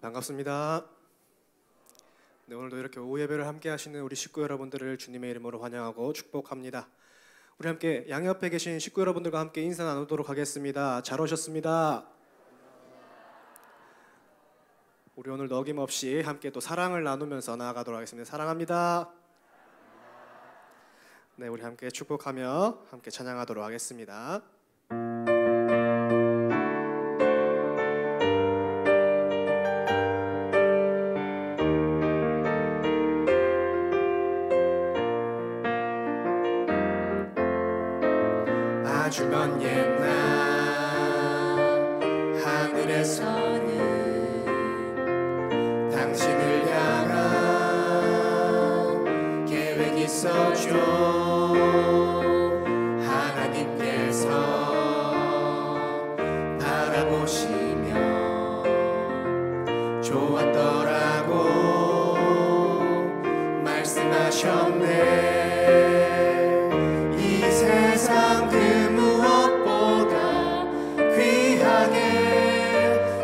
반갑습니다. 네, 오늘도 이렇게 오후 예배를 함께 하시는 우리 식구 여러분들을 주님의 이름으로 환영하고 축복합니다. 우리 함께 양옆에 계신 식구 여러분들과 함께 인사 나누도록 하겠습니다. 잘 오셨습니다. 우리 오늘도 어김없이 함께 또 사랑을 나누면서 나아가도록 하겠습니다. 사랑합니다. 네, 우리 함께 축복하며 함께 찬양하도록 하겠습니다. 아주 먼 옛날 하늘에서는 당신을 향한 계획이 있었죠. 하나님께서 바라보시며 좋았더라고 말씀하셨네. 이 세상 그 무엇보다 귀하게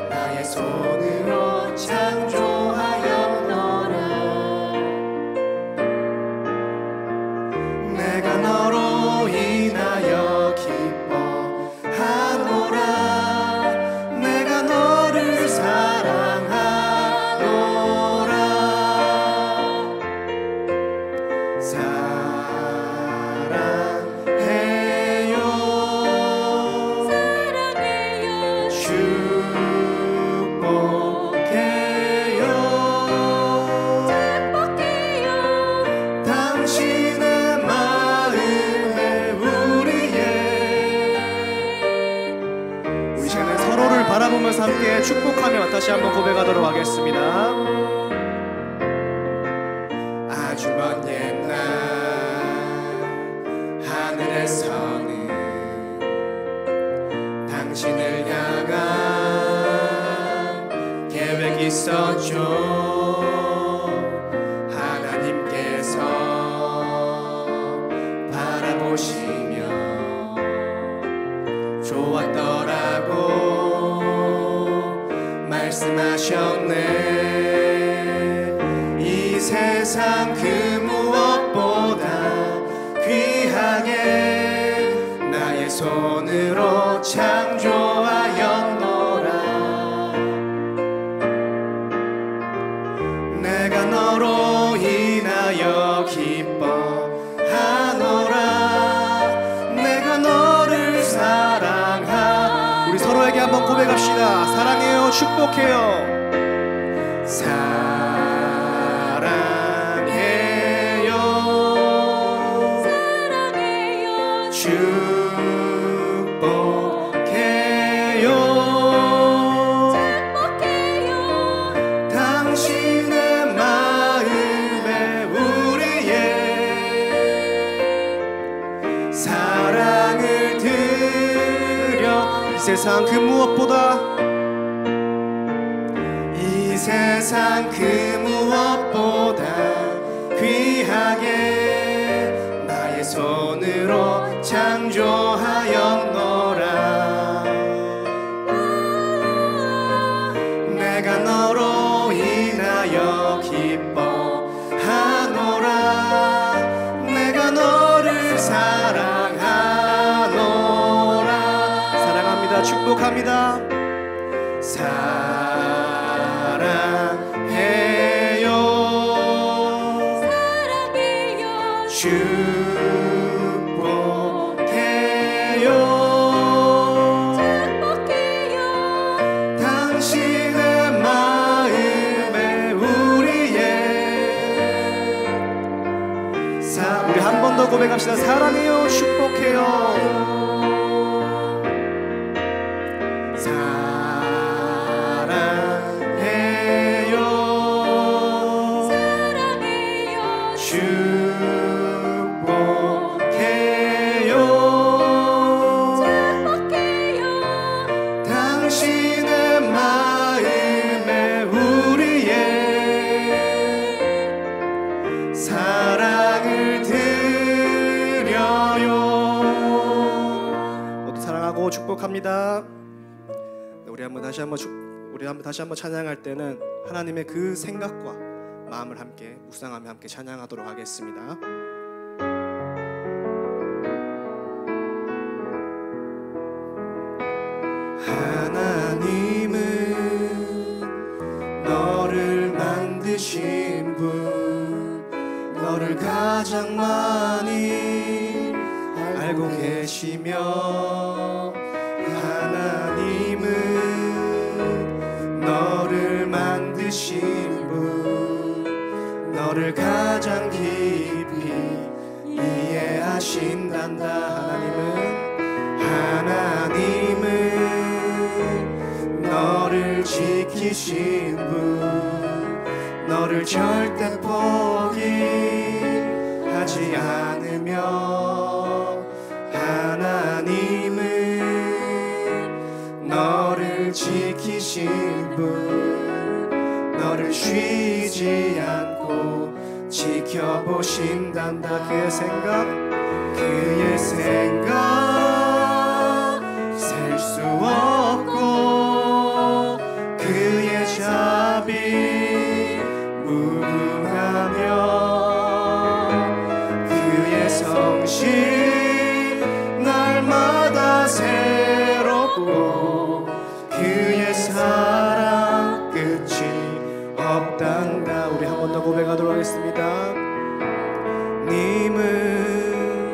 나의 손으로 창조하였노라. 내가 너로 인하여 기뻐하노라. 내가 너를 사랑하노라. 바라보면서 함께 축복하며 다시 한번 고백하도록 하겠습니다. 아주 먼 옛날 하늘에서는 당신을 향한 계획이 있었죠. 하나님께서 바라보시며 좋았더라고 말씀하셨네. 이 세상 그 무엇보다 귀하게 나의 손으로 창조하였노라. 내가 너로 인하여 기뻐하노라. 내가 너를 사랑하. 우리 서로에게 한번 고백합시다. 사랑해요. 축복해요. 사랑해요. 사랑해요. 축복해요. 축복해요. 당신의 마음에 우리의 사랑을 드려. 이 세상 그 무엇보다 이 세상 그 무엇보다 귀하게 나의 손으로 창조하였노라. 내가 너로 인하여 기뻐하노라. 내가 너를 사랑하노라. 사랑합니다. 축복합니다. 사랑해요. 사랑해요. 축복해요. 축복해요. 당신의 마음에 우리의 우리 한 번 더 고백합시다. 사랑해요. 축복해요. 축복합니다. 우리 한번 다시 한번 찬양할 때는 하나님의 그 생각과 마음을 함께 묵상하며 함께 찬양하도록 하겠습니다. 하나님은 너를 만드신 분, 너를 가장 많이 알고 계시며, 하나님은 너를 만드신 분, 너를 가장 깊이 이해하신단다. 하나님은 너를 지키신 분, 너를 절대 포기하지 않으며, 하나님은 너를 지키신 분, 너를 쉬지 않고 지켜보신단다. 그의 생각 셀 수 없고, 그의 자비 무궁하며, 그의 성실 날마다 새롭고, 그의 사랑 끝이 없단다. 우리 한 번 더 고백하도록 하겠습니다. 님은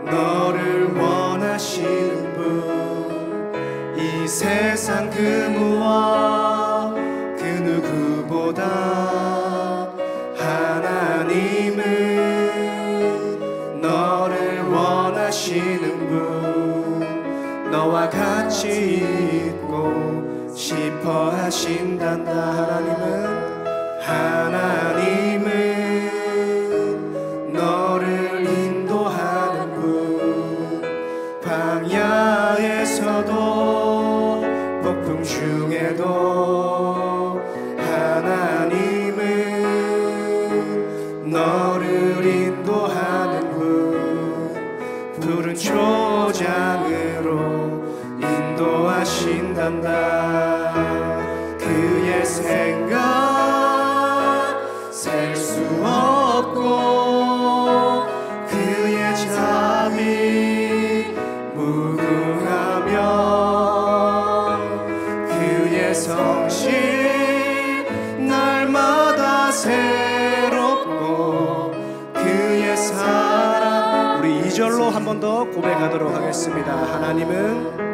너를 원하시는 분, 이 세상 그 무엇 그 누구보다, 하나님은 너를 원하시는 분, 너와 같이 있고 싶어 하신단다. 하나님은 너를 인도하는 분, 광야에서도 폭풍 중에도, 하나님은 너를 인도하는 분, 푸른 초장으로 인도하신단다. 그의 생각 셀 수 없고, 그의 자비 무궁하며, 그의 성실 날마다 새롭고, 그의 사랑. 우리 2절로 한 번 더 고백하도록 하겠습니다. 하나님은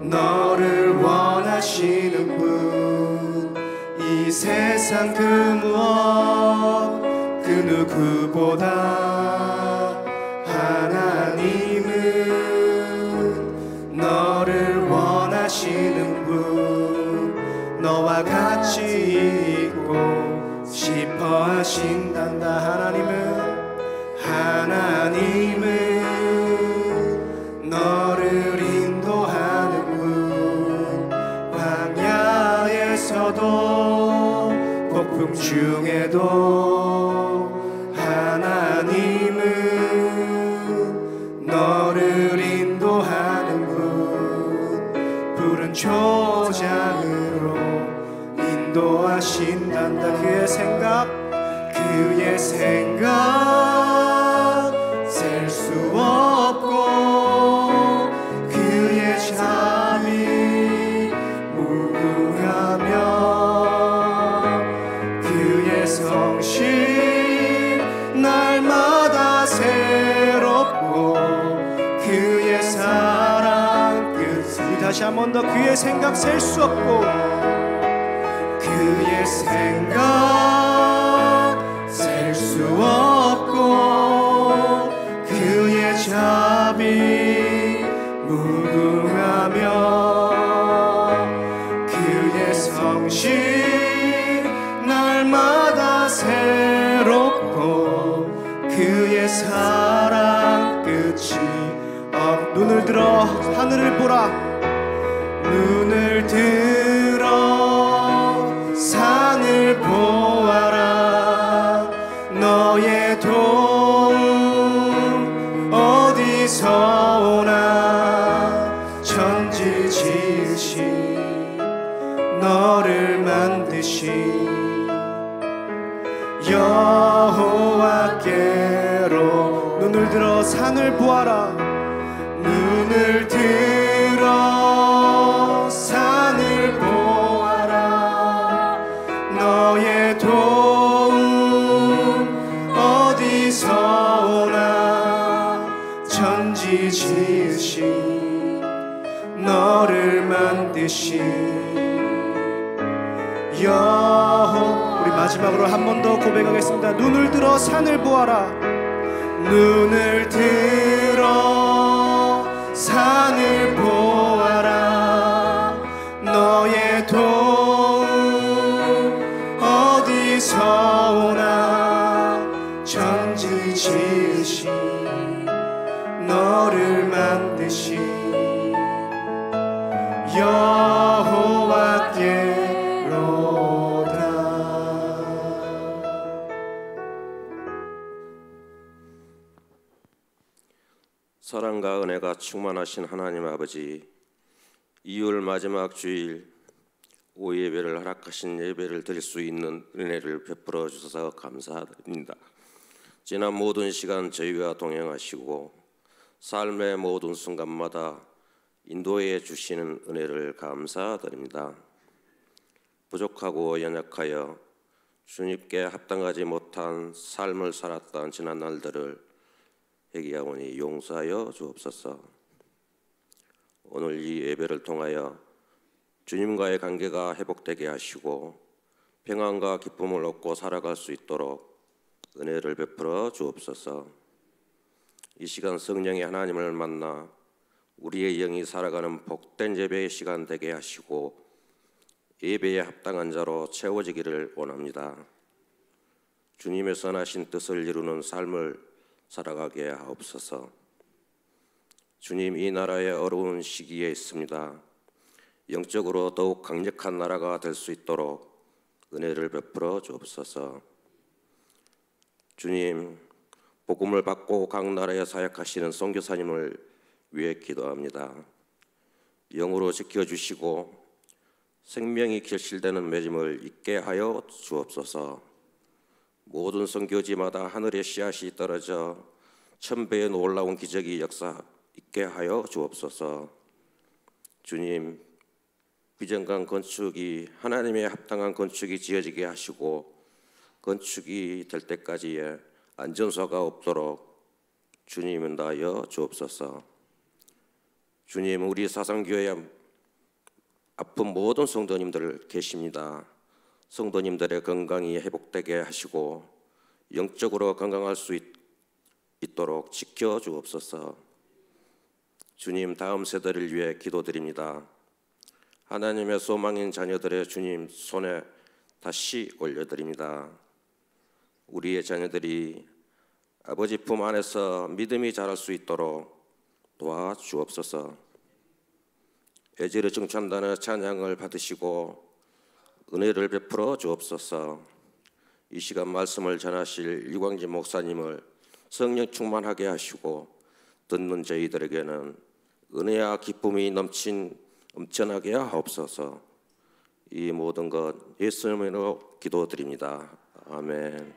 너를 원하시는 분, 이 세상 그 무엇 그 누구보다, 하나님은 너를 원하시는 분, 너와 같이 있고 싶어 하신단다. 하나님은 너를 인도하는 분, 광야에서도 폭풍 중에도, 하나님은 너를 인도하는 분, 푸른 초장으로 인도하신단다. 그의 생각 셀 수 없고, 그의 자비 무궁하며, 그의 성실 날마다 새롭고, 그의 사랑 끝이. 다시 한 번 더. 그의 생각 셀 수 없고, 그의 생각 셀 수 없고, 그의 자비 무궁하며, 그의 성실 날마다 새롭고, 그의 사랑 끝이 없. 눈을 들어 하늘을 보라. 눈을 들어 산을 보아라. 너의 도움 어디서 오나. 천지 산을 보아라. 눈을 들어 산을 보아라. 너의 도움 어디서 오나. 천지 지으신 너를 만드신 여호와. 우리 마지막으로 한 번 더 고백하겠습니다. 눈을 들어 산을 보아라. 눈을 들어 산을 보아라. 너의 도움 어디서 오나. 천지 지으신 너를 만드신 여호와께로다. 사랑과 은혜가 충만하신 하나님 아버지, 2월 마지막 주일 오예배를 허락하신 예배를 드릴 수 있는 은혜를 베풀어 주셔서 감사드립니다. 지난 모든 시간 저희와 동행하시고 삶의 모든 순간마다 인도해 주시는 은혜를 감사드립니다. 부족하고 연약하여 주님께 합당하지 못한 삶을 살았던 지난 날들을 회개하오니 용서하여 주옵소서. 오늘 이 예배를 통하여 주님과의 관계가 회복되게 하시고 평안과 기쁨을 얻고 살아갈 수 있도록 은혜를 베풀어 주옵소서. 이 시간 성령의 하나님을 만나 우리의 영이 살아가는 복된 예배의 시간 되게 하시고 예배에 합당한 자로 채워지기를 원합니다. 주님의 선하신 뜻을 이루는 삶을 살아가게 하옵소서. 주님, 이 나라의 어려운 시기에 있습니다. 영적으로 더욱 강력한 나라가 될 수 있도록 은혜를 베풀어 주옵소서. 주님, 복음을 받고 각 나라에 사역하시는 선교사님을 위해 기도합니다. 영으로 지켜주시고 생명이 결실되는 맺음을 있게 하여 주옵소서. 모든 선교지마다 하늘의 씨앗이 떨어져 천배의 놀라운 기적이 역사 있게 하여 주옵소서. 주님, 비정강 건축이 하나님의 합당한 건축이 지어지게 하시고 건축이 될 때까지의 안전사가 없도록 주님 인도하여 주옵소서. 주님, 우리 사상교회 아픈 모든 성도님들 계십니다. 성도님들의 건강이 회복되게 하시고 영적으로 건강할 수 있도록 지켜주옵소서. 주님, 다음 세대를 위해 기도드립니다. 하나님의 소망인 자녀들의 주님 손에 다시 올려드립니다. 우리의 자녀들이 아버지 품 안에서 믿음이 자랄 수 있도록 도와주옵소서. 애지를 정찬단의 찬양을 받으시고 은혜를 베풀어 주옵소서. 이 시간 말씀을 전하실 유광진 목사님을 성령 충만하게 하시고 듣는 저희들에게는 은혜와 기쁨이 넘쳐나게 하옵소서. 이 모든 것 예수님으로 기도드립니다. 아멘.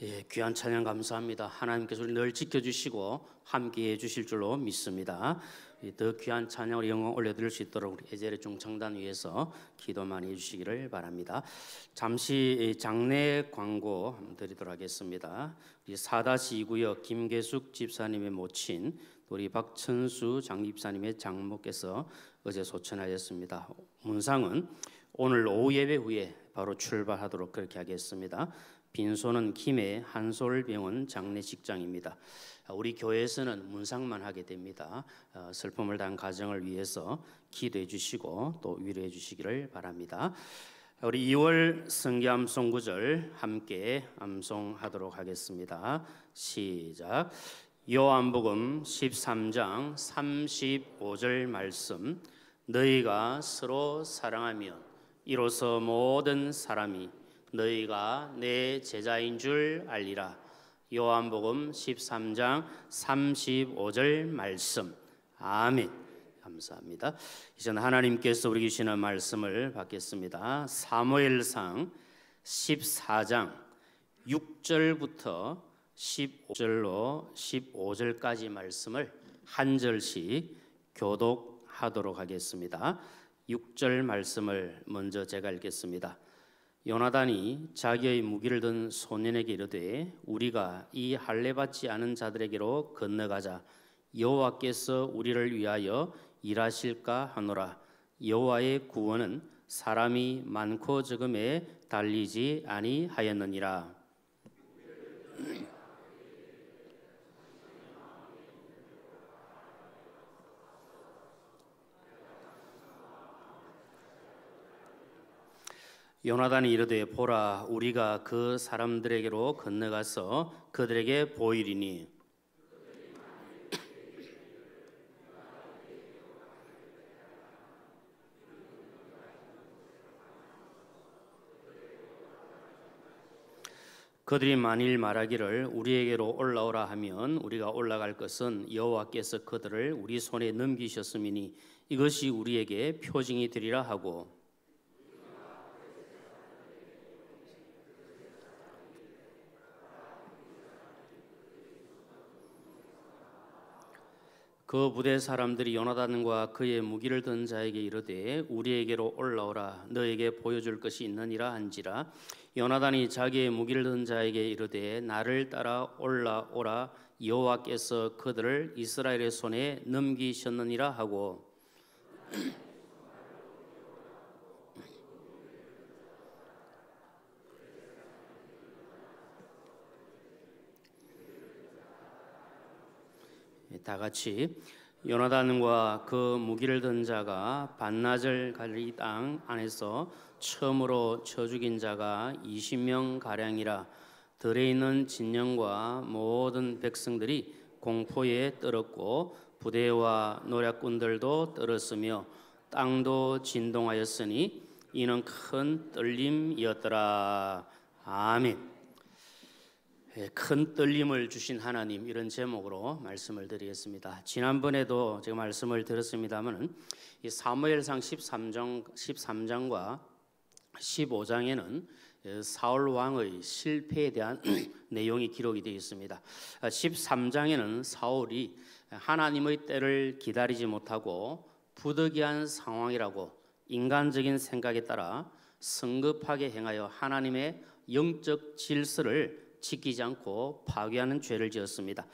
예, 귀한 찬양 감사합니다. 하나님께서 우리 늘 지켜주시고 함께해 주실 줄로 믿습니다. 더 귀한 찬양을 영광 올려드릴 수 있도록 우리 에제레 중창단 위해서 기도 많이 해주시기를 바랍니다. 잠시 장례 광고 드리도록 하겠습니다. 우리 4-2구역 김계숙 집사님의 모친 우리 박천수 장집사님의 장모께서 어제 소천하였습니다. 문상은 오늘 오후 예배 후에 바로 출발하도록 그렇게 하겠습니다. 빈소는 김해 한솔병원 장례식장입니다. 우리 교회에서는 문상만 하게 됩니다. 슬픔을 당한 가정을 위해서 기도해 주시고 또 위로해 주시기를 바랍니다. 우리 2월 성기 암송 구절 함께 암송하도록 하겠습니다. 시작. 요한복음 13장 35절 말씀. 너희가 서로 사랑하면 이로써 모든 사람이 너희가 내 제자인 줄 알리라. 요한복음 13장 35절 말씀. 아멘. 감사합니다. 이제는 하나님께서 우리 주시는 말씀을 받겠습니다. 사무엘상 14장 6절부터 15절로 15절까지 말씀을 한 절씩 교독하도록 하겠습니다. 6절 말씀을 먼저 제가 읽겠습니다. 요나단이 자기의 무기를 든 소년에게 이르되 우리가 이 할례 받지 않은 자들에게로 건너가자. 여호와께서 우리를 위하여 일하실까 하노라. 여호와의 구원은 사람이 많고 적음에 달리지 아니하였느니라. 요나단이 이르되 보라 우리가 그 사람들에게로 건너가서 그들에게 보이리니 그들이 만일 말하기를 우리에게로 올라오라 하면 우리가 올라갈 것은 여호와께서 그들을 우리 손에 넘기셨음이니 이것이 우리에게 표징이 되리라 하고 그 부대 사람들이 요나단과 그의 무기를 든 자에게 이르되 우리에게로 올라오라 너에게 보여줄 것이 있느니라 한지라 요나단이 자기의 무기를 든 자에게 이르되 나를 따라 올라오라 여호와께서 그들을 이스라엘의 손에 넘기셨느니라 하고 다 같이 요나단과 그 무기를 든 자가 반나절 갈리 땅 안에서 처음으로 쳐 죽인 자가 20명 가량이라 들에 있는 진영과 모든 백성들이 공포에 떨었고 부대와 노략군들도 떨었으며 땅도 진동하였으니 이는 큰 떨림이었더라. 아멘. 큰 떨림을 주신 하나님 이런 제목으로 말씀을 드리겠습니다. 지난번에도 제가 말씀을 드렸습니다만은 이 사무엘상 13장과 15장에는 사울 왕의 실패에 대한 내용이 기록이 되어 있습니다. 13장에는 사울이 하나님의 때를 기다리지 못하고 부득이한 상황이라고 인간적인 생각에 따라 성급하게 행하여 하나님의 영적 질서를 지키지 않고 파괴하는 죄를 지었습니다.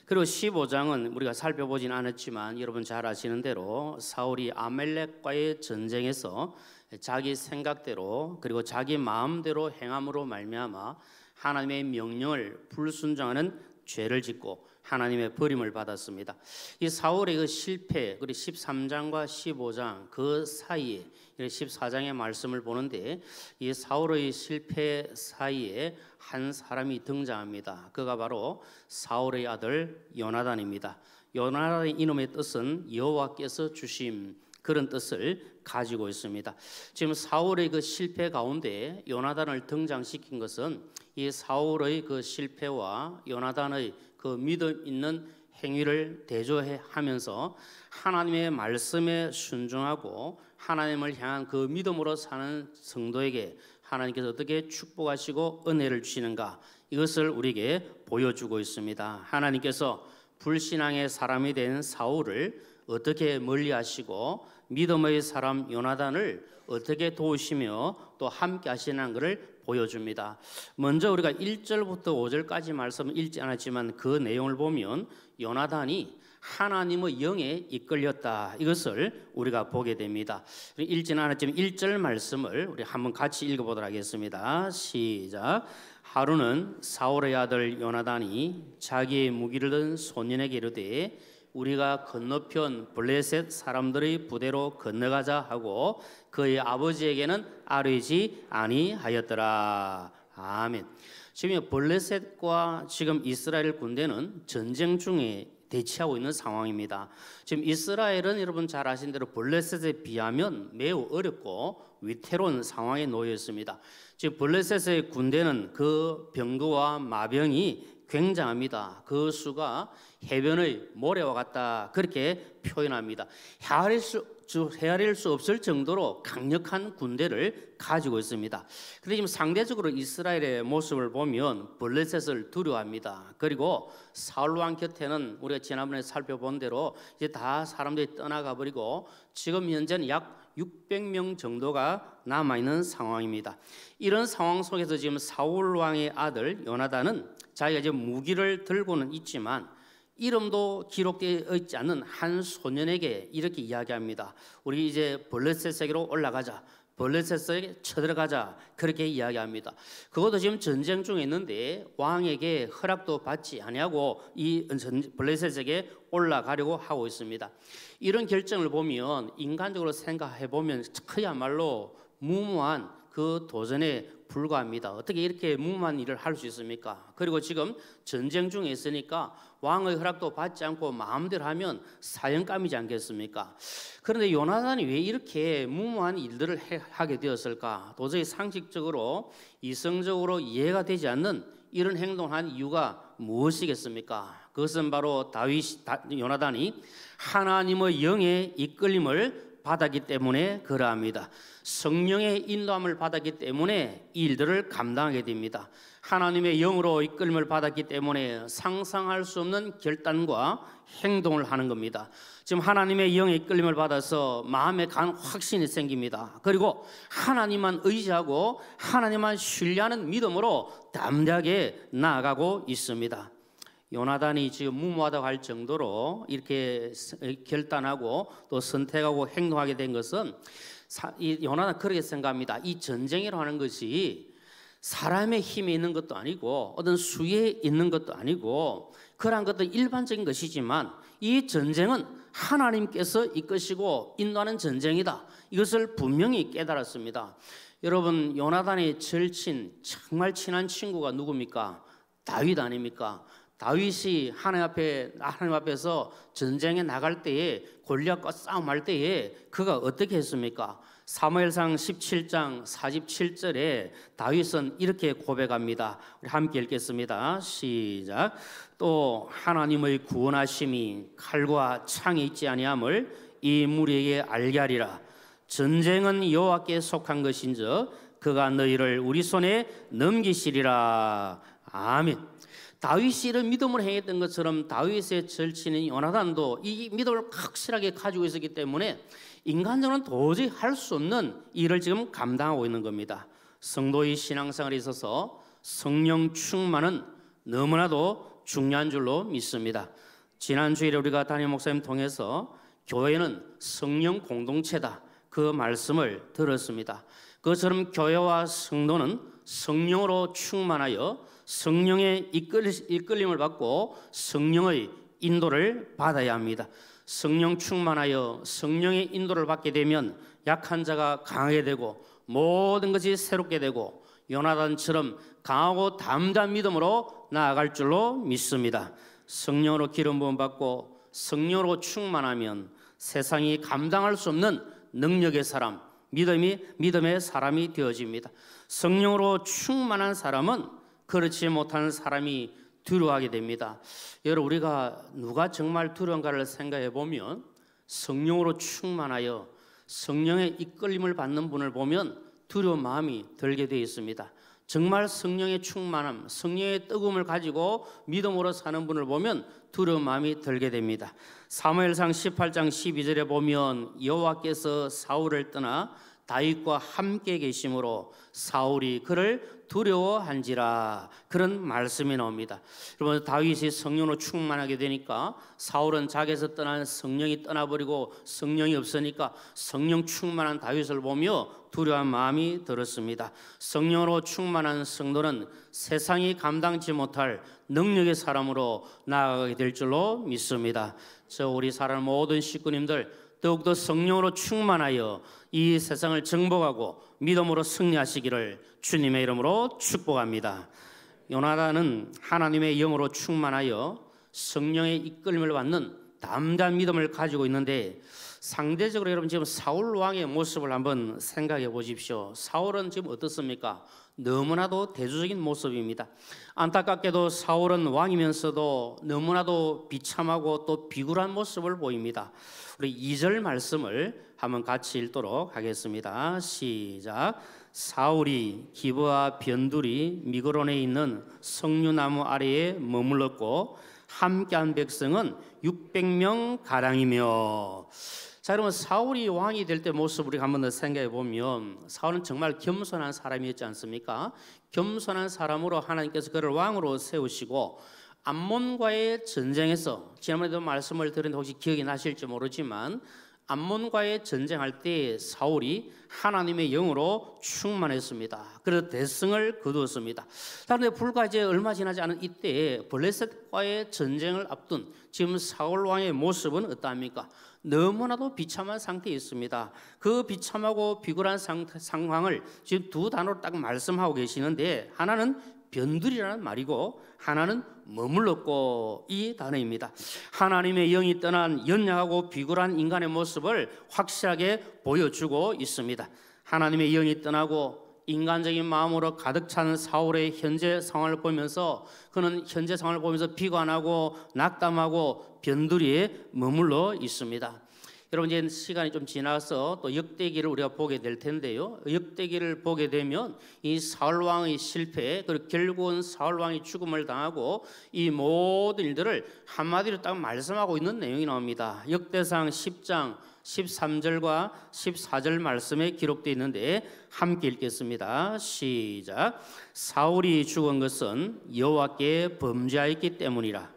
그리고 15장은 우리가 살펴보진 않았지만 여러분 잘 아시는 대로 사울이 아말렉과의 전쟁에서 자기 생각대로 그리고 자기 마음대로 행함으로 말미암아 하나님의 명령을 불순종하는 죄를 짓고 하나님의 버림을 받았습니다. 이 사울의 그 실패, 그리고 13장과 15장 그 사이에 14장의 말씀을 보는데 이 사울의 실패 사이에 한 사람이 등장합니다. 그가 바로 사울의 아들 요나단입니다. 요나단의 이름의 뜻은 여호와께서 주심 그런 뜻을 가지고 있습니다. 지금 사울의 그 실패 가운데 요나단을 등장시킨 것은 이 사울의 그 실패와 요나단의 그 믿음 있는 행위를 대조하면서 하나님의 말씀에 순종하고 하나님을 향한 그 믿음으로 사는 성도에게 하나님께서 어떻게 축복하시고 은혜를 주시는가 이것을 우리에게 보여주고 있습니다. 하나님께서 불신앙의 사람이 된 사울을 어떻게 멀리하시고 믿음의 사람 요나단을 어떻게 도우시며 또 함께 하시는 것을 보여줍니다. 먼저 우리가 1절부터 5절까지 말씀을 읽지 않았지만 그 내용을 보면 요나단이 하나님의 영에 이끌렸다 이것을 우리가 보게 됩니다. 읽지는 않았지만 1절 말씀을 우리 한번 같이 읽어보도록 하겠습니다. 시작. 하루는 사울의 아들 요나단이 자기의 무기를 든 소년에게 이르되 우리가 건너편 블레셋 사람들의 부대로 건너가자 하고 그의 아버지에게는 아뢰지 아니하였더라. 아멘. 지금 블레셋과 지금 이스라엘 군대는 전쟁 중에 대치하고 있는 상황입니다. 지금 이스라엘은 여러분 잘 아신 대로 블레셋에 비하면 매우 어렵고 위태로운 상황에 놓여 있습니다. 지금 블레셋의 군대는 그 병거와 마병이 굉장합니다. 그 수가 해변의 모래와 같다 그렇게 표현합니다. 헤아릴 수 없을 정도로 강력한 군대를 가지고 있습니다. 그런데 지금 상대적으로 이스라엘의 모습을 보면 블레셋을 두려워합니다. 그리고 사울 왕 곁에는 우리가 지난번에 살펴본 대로 이제 다 사람들이 떠나가 버리고 지금 현재는 약 600명 정도가 남아있는 상황입니다. 이런 상황 속에서 지금 사울 왕의 아들 요나단은 자기가 이제 무기를 들고는 있지만 이름도 기록되어 있지 않는 한 소년에게 이렇게 이야기합니다. 우리 이제 블레셋에게로 올라가자. 블레셋에게 쳐들어가자. 그렇게 이야기합니다. 그것도 지금 전쟁 중에 있는데 왕에게 허락도 받지 아니하고 이 블레셋에게 올라가려고 하고 있습니다. 이런 결정을 보면 인간적으로 생각해 보면 그야말로 무모한 그 도전에 불과합니다. 어떻게 이렇게 무모한 일을 할 수 있습니까? 그리고 지금 전쟁 중에 있으니까 왕의 허락도 받지 않고 마음대로 하면 사형감이지 않겠습니까? 그런데 요나단이 왜 이렇게 무모한 일들을 하게 되었을까? 도저히 상식적으로 이성적으로 이해가 되지 않는 이런 행동을 한 이유가 무엇이겠습니까? 그것은 바로 요나단이 하나님의 영의 이끌림을 받았기 때문에 그러합니다. 성령의 인도함을 받았기 때문에 이 일들을 감당하게 됩니다. 하나님의 영으로 이끌림을 받았기 때문에 상상할 수 없는 결단과 행동을 하는 겁니다. 지금 하나님의 영의 이끌림을 받아서 마음에 강한 확신이 생깁니다. 그리고 하나님만 의지하고 하나님만 신뢰하는 믿음으로 담대하게 나아가고 있습니다. 요나단이 지금 무모하다고 할 정도로 이렇게 결단하고 또 선택하고 행동하게 된 것은 요나단 그렇게 생각합니다. 이 전쟁이라고 하는 것이 사람의 힘이 있는 것도 아니고 어떤 수에 있는 것도 아니고 그러한 것도 일반적인 것이지만 이 전쟁은 하나님께서 이끄시고 인도하는 전쟁이다. 이것을 분명히 깨달았습니다. 여러분, 요나단의 절친, 정말 친한 친구가 누굽니까? 다윗 아닙니까? 다윗이 하나님 앞에서 전쟁에 나갈 때에 골리앗과 싸움할 때에 그가 어떻게 했습니까? 사무엘상 17장 47절에 다윗은 이렇게 고백합니다. 우리 함께 읽겠습니다. 시작. 또 하나님의 구원하심이 칼과 창에 있지 아니함을 이 무리에게 알게 하리라. 전쟁은 여호와께 속한 것인즉 그가 너희를 우리 손에 넘기시리라. 아멘. 다윗이 이런 믿음을 행했던 것처럼 다윗의 절친인 요나단도 이 믿음을 확실하게 가지고 있었기 때문에 인간적으로는 도저히 할 수 없는 일을 지금 감당하고 있는 겁니다. 성도의 신앙생활에 있어서 성령 충만은 너무나도 중요한 줄로 믿습니다. 지난 주일에 우리가 담임 목사님 통해서 교회는 성령 공동체다, 그 말씀을 들었습니다. 그것처럼 교회와 성도는 성령으로 충만하여 성령의 이끌림을 받고 성령의 인도를 받아야 합니다. 성령 충만하여 성령의 인도를 받게 되면 약한 자가 강하게 되고 모든 것이 새롭게 되고 요나단처럼 강하고 담대한 믿음으로 나아갈 줄로 믿습니다. 성령으로 기름 부음 받고 성령으로 충만하면 세상이 감당할 수 없는 능력의 사람, 믿음의 사람이 되어집니다. 성령으로 충만한 사람은 그렇지 못한 사람이 두려워하게 됩니다. 여러분, 우리가 누가 정말 두려운가를 생각해 보면 성령으로 충만하여 성령의 이끌림을 받는 분을 보면 두려운 마음이 들게 되어 있습니다. 정말 성령의 충만함, 성령의 뜨거움을 가지고 믿음으로 사는 분을 보면 두려운 마음이 들게 됩니다. 사무엘상 18장 12절에 보면 여호와께서 사울을 떠나 다윗과 함께 계심으로 사울이 그를 두려워한지라, 그런 말씀이 나옵니다. 여러분, 다윗이 성령으로 충만하게 되니까 사울은 자기에서 떠난 성령이 떠나버리고 성령이 없으니까 성령 충만한 다윗을 보며 두려운 마음이 들었습니다. 성령으로 충만한 성도는 세상이 감당치 못할 능력의 사람으로 나아가게 될 줄로 믿습니다. 우리 사랑 모든 식구님들 더욱더 성령으로 충만하여 이 세상을 정복하고 믿음으로 승리하시기를 주님의 이름으로 축복합니다. 요나단은 하나님의 영으로 충만하여 성령의 이끌림을 받는 담대한 믿음을 가지고 있는데, 상대적으로 여러분 지금 사울 왕의 모습을 한번 생각해 보십시오. 사울은 지금 어떻습니까? 너무나도 대조적인 모습입니다. 안타깝게도 사울은 왕이면서도 너무나도 비참하고 또 비굴한 모습을 보입니다. 우리 2절 말씀을 한번 같이 읽도록 하겠습니다. 시작. 사울이 기브와 변두리 미그론에 있는 석류나무 아래에 머물렀고 함께한 백성은 600명 가량이며. 자, 여러분, 사울이 왕이 될 때 모습을 우리가 한번 더 생각해 보면 사울은 정말 겸손한 사람이었지 않습니까? 겸손한 사람으로 하나님께서 그를 왕으로 세우시고 암몬과의 전쟁에서, 지난번에도 말씀을 드렸는데 혹시 기억이 나실지 모르지만 암몬과의 전쟁할 때 사울이 하나님의 영으로 충만했습니다. 그래서 대승을 거두었습니다. 그런데 불과 이제 얼마 지나지 않은 이때 블레셋과의 전쟁을 앞둔 지금 사울 왕의 모습은 어떠합니까? 너무나도 비참한 상태에 있습니다. 그 비참하고 비굴한 상황을 지금 두 단어로 딱 말씀하고 계시는데, 하나는 변두리라는 말이고 하나는 머물렀고, 이 단어입니다. 하나님의 영이 떠난 연약하고 비굴한 인간의 모습을 확실하게 보여주고 있습니다. 하나님의 영이 떠나고 인간적인 마음으로 가득 찬 사울의 현재 상황을 보면서 그는 현재 상황을 보면서 비관하고 낙담하고 변두리에 머물러 있습니다. 여러분 이제 시간이 좀 지나서 또 역대기를 우리가 보게 될 텐데요. 역대기를 보게 되면 이 사울 왕의 실패 그리고 결국은 사울 왕이 죽음을 당하고 이 모든 일들을 한마디로 딱 말씀하고 있는 내용이 나옵니다. 역대상 10장 13절과 14절 말씀에 기록되어 있는데 함께 읽겠습니다. 시작. 사울이 죽은 것은 여호와께 범죄하였기 때문이라.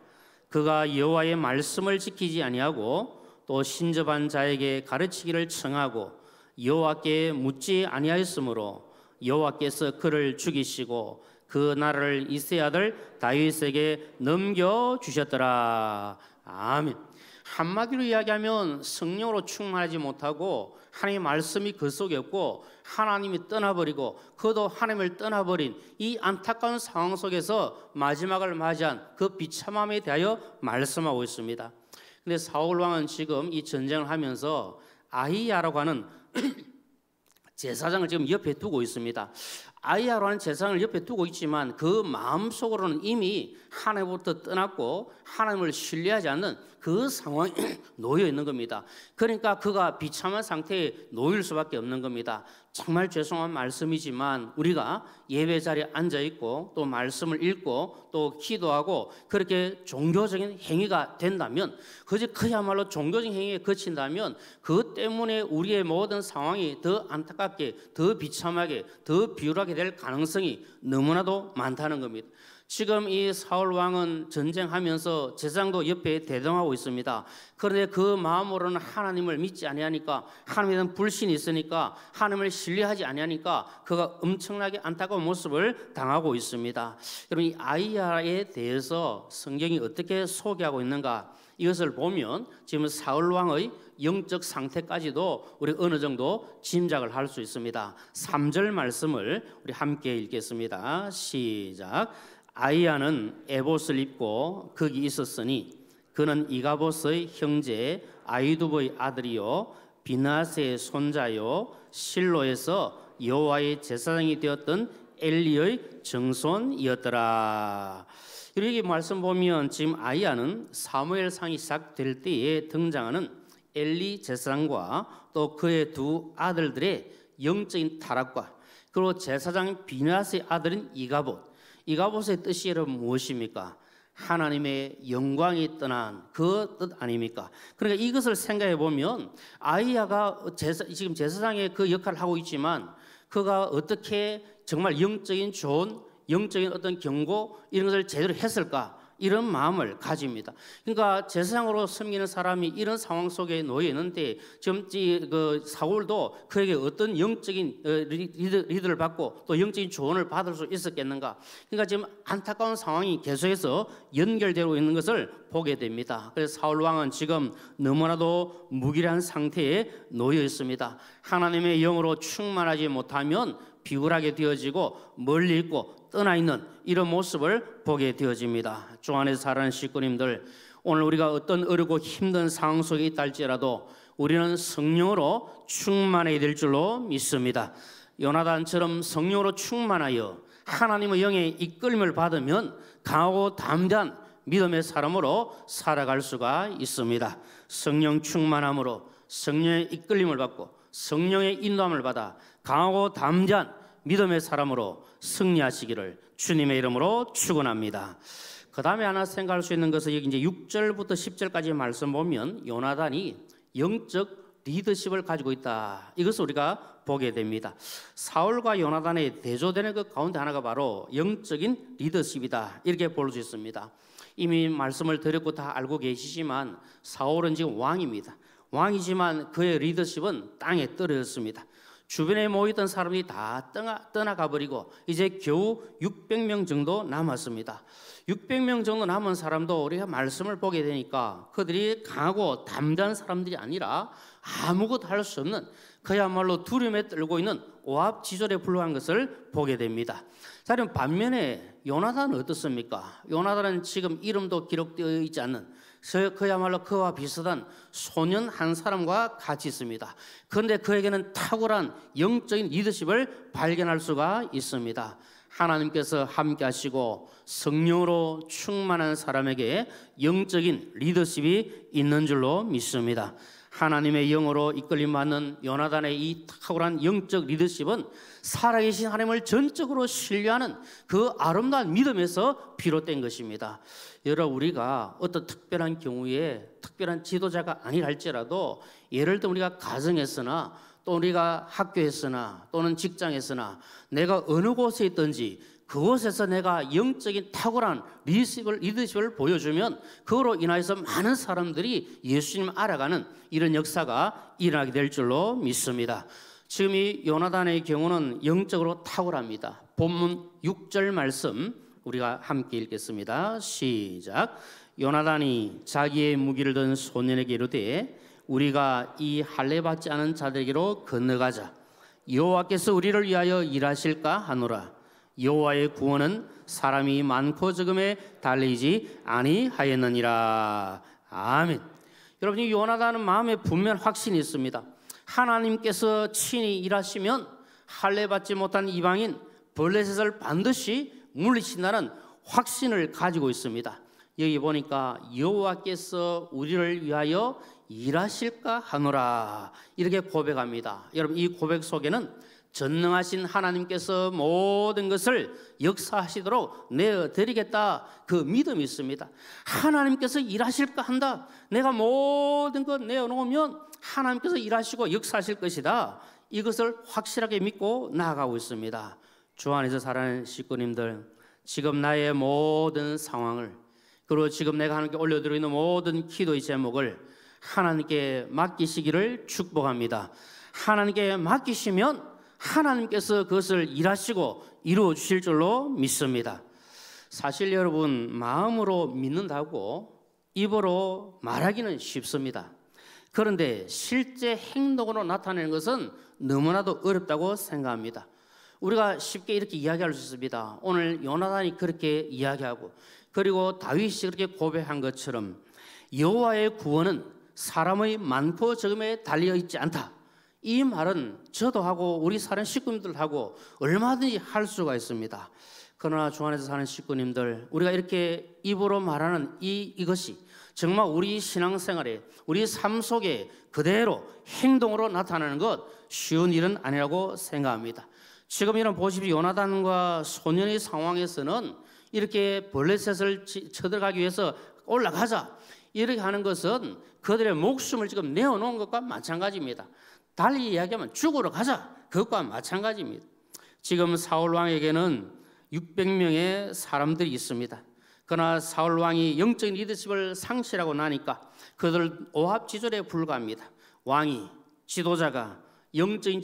그가 여호와의 말씀을 지키지 아니하고 또 신접한 자에게 가르치기를 청하고 여호와께 묻지 아니하였으므로 여호와께서 그를 죽이시고 그 나라를 이새의 아들 다윗에게 넘겨주셨더라. 아멘. 한마디로 이야기하면 성령으로 충만하지 못하고 하나님의 말씀이 그 속에 없고 하나님이 떠나버리고 그도 하나님을 떠나버린 이 안타까운 상황 속에서 마지막을 맞이한 그 비참함에 대하여 말씀하고 있습니다. 근데 사울 왕은 지금 이 전쟁을 하면서 아히야라고 하는 제사장을 지금 옆에 두고 있습니다. 아히야라는 제사장을 옆에 두고 있지만 그 마음속으로는 이미 하나님부터 떠났고 하나님을 신뢰하지 않는 그 상황에 놓여 있는 겁니다. 그러니까 그가 비참한 상태에 놓일 수밖에 없는 겁니다. 정말 죄송한 말씀이지만 우리가 예배 자리에 앉아 있고 또 말씀을 읽고 또 기도하고 그렇게 종교적인 행위가 된다면 그야말로 종교적인 행위에 그친다면 그 때문에 우리의 모든 상황이 더 안타깝게 더 비참하게 더 비굴하게 될 가능성이 너무나도 많다는 겁니다. 지금 이 사울 왕은 전쟁하면서 제사장도 옆에 대동하고 있습니다. 그런데 그 마음으로는 하나님을 믿지 아니하니까 하나님에 대한 불신이 있으니까 하나님을 신뢰하지 아니하니까 그가 엄청나게 안타까운 모습을 당하고 있습니다. 여러분 이 아히야에 대해서 성경이 어떻게 소개하고 있는가 이것을 보면 지금 사울 왕의 영적 상태까지도 우리 어느 정도 짐작을 할 수 있습니다. 3절 말씀을 우리 함께 읽겠습니다. 시작. 아히야는 에봇을 입고 거기 있었으니 그는 이가봇의 형제 아히두의 아들이요 비나스의 손자요 실로에서 여호와의 제사장이 되었던 엘리의 정손이었더라. 이렇게 말씀 보면 지금 아히야는 사무엘상이 시작될 때에 등장하는 엘리 제사장과 또 그의 두 아들들의 영적인 타락과 그리고 제사장 비나스의 아들인 이가봇의 뜻이 여러분 무엇입니까? 하나님의 영광이 떠난 그 뜻 아닙니까? 그러니까 이것을 생각해 보면 아히야가 지금 제사장의 그 역할을 하고 있지만 그가 어떻게 정말 영적인 조언, 영적인 어떤 경고 이런 것을 제대로 했을까? 이런 마음을 가집니다. 그러니까 제사장으로 섬기는 사람이 이런 상황 속에 놓여 있는데 지금 그 사울도 그에게 어떤 영적인 리드를 받고 또 영적인 조언을 받을 수 있었겠는가? 그러니까 지금 안타까운 상황이 계속해서 연결되고 있는 것을 보게 됩니다. 그래서 사울 왕은 지금 너무나도 무기력한 상태에 놓여 있습니다. 하나님의 영으로 충만하지 못하면 비굴하게 되어지고 멀리 있고 떠나 있는 이런 모습을 보게 되어집니다. 주 안에서 살아가는 식구님들, 오늘 우리가 어떤 어렵고 힘든 상황 속에 있다 할지라도 우리는 성령으로 충만해야 될 줄로 믿습니다. 요나단처럼 성령으로 충만하여 하나님의 영의 이끌림을 받으면 강하고 담대한 믿음의 사람으로 살아갈 수가 있습니다. 성령 충만함으로 성령의 이끌림을 받고 성령의 인도함을 받아 강하고 담대한 믿음의 사람으로 승리하시기를 주님의 이름으로 축원합니다. 그 다음에 하나 생각할 수 있는 것은 여기 이제 6절부터 10절까지 말씀 보면 요나단이 영적 리더십을 가지고 있다. 이것을 우리가 보게 됩니다. 사울과 요나단의 대조되는 그 가운데 하나가 바로 영적인 리더십이다. 이렇게 볼 수 있습니다. 이미 말씀을 드렸고 다 알고 계시지만 사울은 지금 왕입니다. 왕이지만 그의 리더십은 땅에 떨어졌습니다. 주변에 모이던 사람들이 다 떠나가 버리고 이제 겨우 600명 정도 남았습니다. 600명 정도 남은 사람도 우리가 말씀을 보게 되니까 그들이 강하고 담대한 사람들이 아니라 아무것도 할 수 없는 그야말로 두려움에 떨고 있는 오합지졸에 불과한 것을 보게 됩니다. 자, 그럼 반면에 요나단은 어떻습니까? 요나단은 지금 이름도 기록되어 있지 않는 그야말로 그와 비슷한 소년 한 사람과 같이 있습니다. 그런데 그에게는 탁월한 영적인 리더십을 발견할 수가 있습니다. 하나님께서 함께 하시고 성령으로 충만한 사람에게 영적인 리더십이 있는 줄로 믿습니다. 하나님의 영으로 이끌림 받는 요나단의 이 탁월한 영적 리더십은 살아계신 하나님을 전적으로 신뢰하는 그 아름다운 믿음에서 비롯된 것입니다. 여러분, 우리가 어떤 특별한 경우에 특별한 지도자가 아니라 할지라도 예를 들어 우리가 가정에서나 또 우리가 학교에서나 또는 직장에서나 내가 어느 곳에 있든지 그곳에서 내가 영적인 탁월한 리더십을 보여주면 그로 인하여서 많은 사람들이 예수님을 알아가는 이런 역사가 일어나게 될 줄로 믿습니다. 지금 이 요나단의 경우는 영적으로 탁월합니다. 본문 6절 말씀 우리가 함께 읽겠습니다. 시작. 요나단이 자기의 무기를 든 소년에게 이르되 우리가 이 할례 받지 않은 자들에게로 건너가자. 여호와께서 우리를 위하여 일하실까 하노라. 여호와의 구원은 사람이 많고 적음에 달리지 아니하였느니라. 아멘. 여러분, 이 요나단은 마음에 분명 확신이 있습니다. 하나님께서 친히 일하시면 할례 받지 못한 이방인 블레셋을 반드시 물리친다는 확신을 가지고 있습니다. 여기 보니까 여호와께서 우리를 위하여 일하실까 하노라 이렇게 고백합니다. 여러분, 이 고백 속에는 전능하신 하나님께서 모든 것을 역사하시도록 내어드리겠다 그 믿음이 있습니다. 하나님께서 일하실까 한다. 내가 모든 것 내어놓으면 하나님께서 일하시고 역사하실 것이다. 이것을 확실하게 믿고 나아가고 있습니다. 주 안에서 사랑하는 식구님들, 지금 나의 모든 상황을 그리고 지금 내가 하나님께 올려드리고 있는 모든 기도의 제목을 하나님께 맡기시기를 축복합니다. 하나님께 맡기시면 하나님께서 그것을 일하시고 이루어 주실 줄로 믿습니다. 사실 여러분, 마음으로 믿는다고 입으로 말하기는 쉽습니다. 그런데 실제 행동으로 나타내는 것은 너무나도 어렵다고 생각합니다. 우리가 쉽게 이렇게 이야기할 수 있습니다. 오늘 요나단이 그렇게 이야기하고 그리고 다윗이 그렇게 고백한 것처럼 여호와의 구원은 사람의 많고 적음에 달려 있지 않다. 이 말은 저도 하고 우리 사는 식구님들하고 얼마든지 할 수가 있습니다. 그러나 주 안에서 사는 식구님들, 우리가 이렇게 입으로 말하는 이것이 정말 우리 신앙생활에 우리 삶 속에 그대로 행동으로 나타나는 것 쉬운 일은 아니라고 생각합니다. 지금 이런 보십시오. 요나단과 소년의 상황에서는 이렇게 블레셋을 쳐들어가기 위해서 올라가자 이렇게 하는 것은 그들의 목숨을 지금 내어놓은 것과 마찬가지입니다. 달리 이야기하면 죽으러 가자 그것과 마찬가지입니다. 지금 사울 왕에게는 600명의 사람들이 있습니다. 그러나 사울 왕이 영적인 리더십을 상실하고 나니까 그들 오합지졸에 불과합니다. 왕이 지도자가 영적인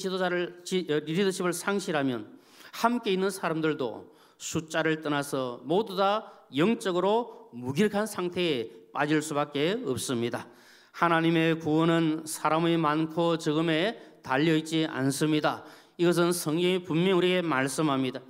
리더십을 상실하면 함께 있는 사람들도 숫자를 떠나서 모두 다 영적으로 무기력한 상태에 빠질 수밖에 없습니다. 하나님의 구원은 사람의 많고 적음에 달려있지 않습니다. 이것은 성경이 분명히 우리에게 말씀합니다.